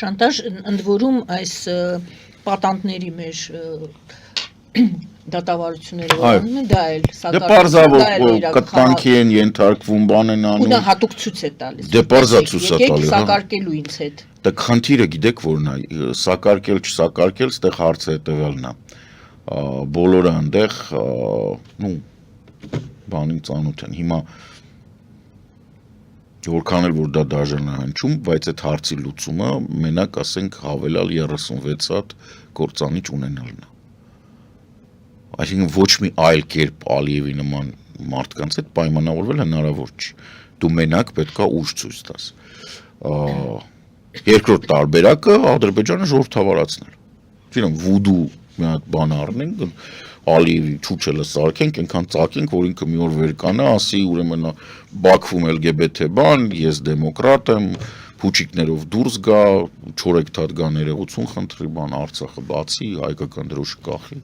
Շանտաժ ընդ որում այս պատանտների մեր դատավարությունները անում են, դա էլ Դե պարզավոր կտանքի են ենթարկվում, բան են անում։ Ու նա հատուկ ցույց է տալիս։ Դե պարզա ցույց է տալիս, հա։ Սակարկելու ինձ հետ։ Դա խնդիրը գիտեք որն է, սակարկել չսակարկել, ստեղ հարցը հետևյալն է։ Բոլորը այնտեղ, բանին ծանոթ են։ Հիմա որքան էլ որ դա դաժան է հնչում, բայց այդ հարցի լուծումը մենակ ասենք հավելալ 36 հատ կործանիչ ունենալն է։ Այսինքն ոչ մի այլ կերպ Ալիևի նման մարդկանց հետ պայմանավորվել հնարավոր չի։ Դու մենակ պետքա ուժ ցույց տաս։ Երկրորդ տարբերակը Ադրբեջանը ժողովրդավարացնել։ Չգիտեմ, վուդու մի հատ բան առնենք, Ալիևի ճուճելը սարքենք, այնքան ծակենք, որ ինքը մի օր վեր կանա, ասի ուրեմն Բաքվում LGBT բան, ես դեմոկրատ եմ, փուչիկներով դուրս գա, 4 հեկտար գա ներողություն խնդրի, բան Արցախը բացի, հայկական դրոշը կախի։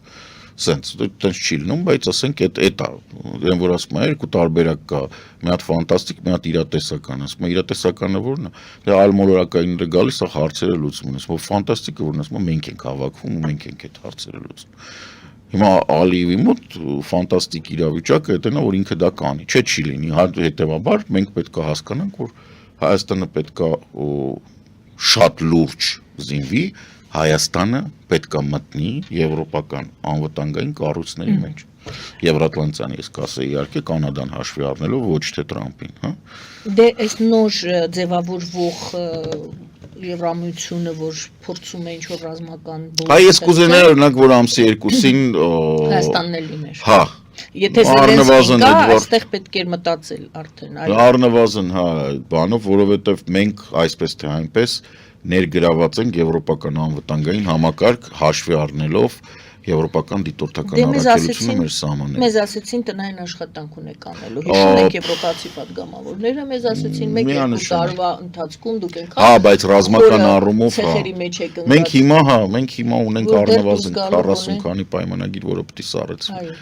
Սենց, տենց չի լինում, բայց ասենք այդ է, դեն որ ասում է երկու տարբերակ կա, մի հատ ֆանտաստիկ, մի հատ իրատեսական, ասում է իրատեսականը որն է, դե այլ մոլորակայինները գալիս է հարցերը լուծում են, ասում է ֆանտաստիկը որն ասում է մենք ենք հավաքվում ու մենք ենք այդ հարցերը լուծում։ Հիմա Ալիևի մոտ ֆանտաստիկ իրավիճակը այդ է, որ ինքը դա կանի, չի լինի, հետևաբար մենք պետք է հասկանանք, որ Հայաստանը պետք է շատ լուրջ զինվի, Հայաստանը պետք է մտնի եվրոպական անվտանգային կառույցների մեջ։ Եվրատլանտյան ես կասեի իհարկե Կանադան հաշվի առնելով ոչ թե Տրամփին, հա։ Դե այս նոր ձևավորվող Եվրամիությունը, որ փորձում է ինչ-որ ռազմական Այ ես կուզենայի օրինակ որ ամսի 2-ին Հայաստանն էլ լիներ։ Հա։ Եթե Զելենսկին կա, այստեղ պետք է մտածել արդեն։ Առնվազն, հա, բանով, որովհետև մենք այսպես թե այնպես ներգրաված ենք եվրոպական անվտանգային համակարգ հաշվի առնելով եվրոպական դիտորդական առաքելությունը մեր սահմաններում։ Մեզ ասեցին տնային աշխատանք ունեք անելու։ Հիշում եք եվրոպացի падգամավորները մեզ ասեցին 1-2 տարվա ընթացքում դուք եք Հա, բայց ռազմական առումով ցեխերի մեջ եք ընկած։ Մենք հիմա ունենք առնվազն 40 քանի պայմանագիր, որը պետք է սառեցվի։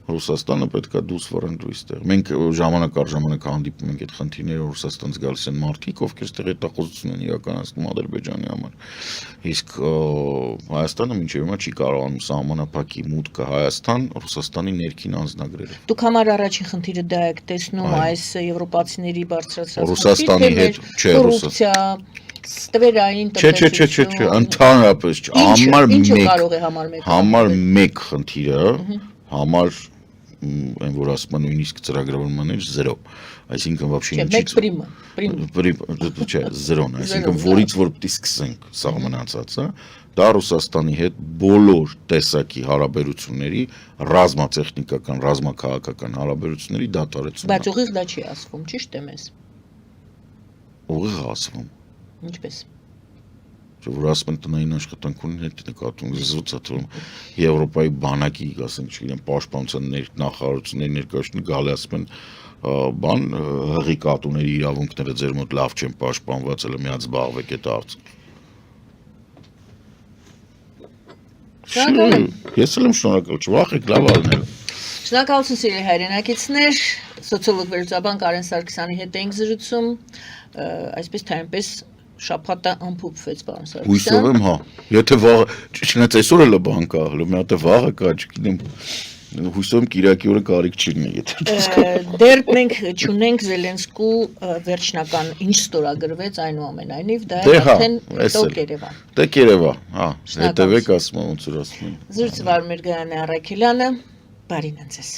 Ռուսաստանը պետք է դուրս վռնդվի այստեղ։ Մենք ժամանակ առ ժամանակ հանդիպում ենք այդ խնդիրները, Ռուսաստանից գալիս են մարդիկ, ովքեր այստեղ հետախուզություն են իրականացնում Ադրբեջանի համար։ Իսկ Հայաստանը մինչև հիմա չի կարողանում սահմանափակի մուտքը Հայաստան Ռուսաստանի ներքին անձնագրերով։ Դուք համար առաջին խնդիրը դա եք տեսնում այս եվրոպացիների բարձրացած Ռուսաստանի հետ, չէ, կոռուպցիա, ստվերային Չէ, ընդհանրապես համար մեկ խնդիրը, համար այն որ ասում են նույնիսկ ծրագրավորման մեջ 0, այսինքն вообще ինչից չէ 0-ն, այսինքն որից որ պետք է սկսենք սահմանացածը, դա Ռուսաստանի հետ բոլոր տեսակի հարաբերությունների, ռազմատեխնիկական, ռազմաքաղաքական հարաբերությունների դադարեցումն է։ Բայց ուղիղ դա չի ասվում, ճիշտ է մեզ։ Ուղիղ ասվում։ Ինչպես։ Որ ասում են տնային աշխատանք ունեն հետ նկատում զզուց է թվում Եվրոպայի բանակի, ասենք, չգիտեմ, պաշտպանության նախարարությունների ներկայացուցիչները գալի ասում են բան հղի կատուների իրավունքները ձեր մոտ լավ չեն պաշտպանված, էլ միած զբաղվեք այդ հարցով։ Ես էլ եմ շնորհակալ, չվախեք, լավ արնել։ Շնորհակալություն սիրելի հայրենակիցներ, սոցիոլոգ վերլուծաբան Կարեն Սարգսյանի հետ էինք զրուցում, այսպես թե այնպես շաբաթը ամփոփվեց, պարոն Սարգսյան։ Հույսով եմ, հա։ Եթե վաղը, չնայած այսօր էլ բան կա, մի հատ վաղը կա, չգիտեմ, հույսով եմ Կիրակի օրը կարիք չի լինի, եթե դեռ մենք չունենք Զելենսկու վերջնական ինչ ստորագրվեց այնուամենայնիվ, դա արդեն հետո կերևա։ Դե կերևա, հա, հետևեք ասում ոնց որ ասում են։ Զրուցվար մեր Գայանե Առաքելյանը, բարին անցես։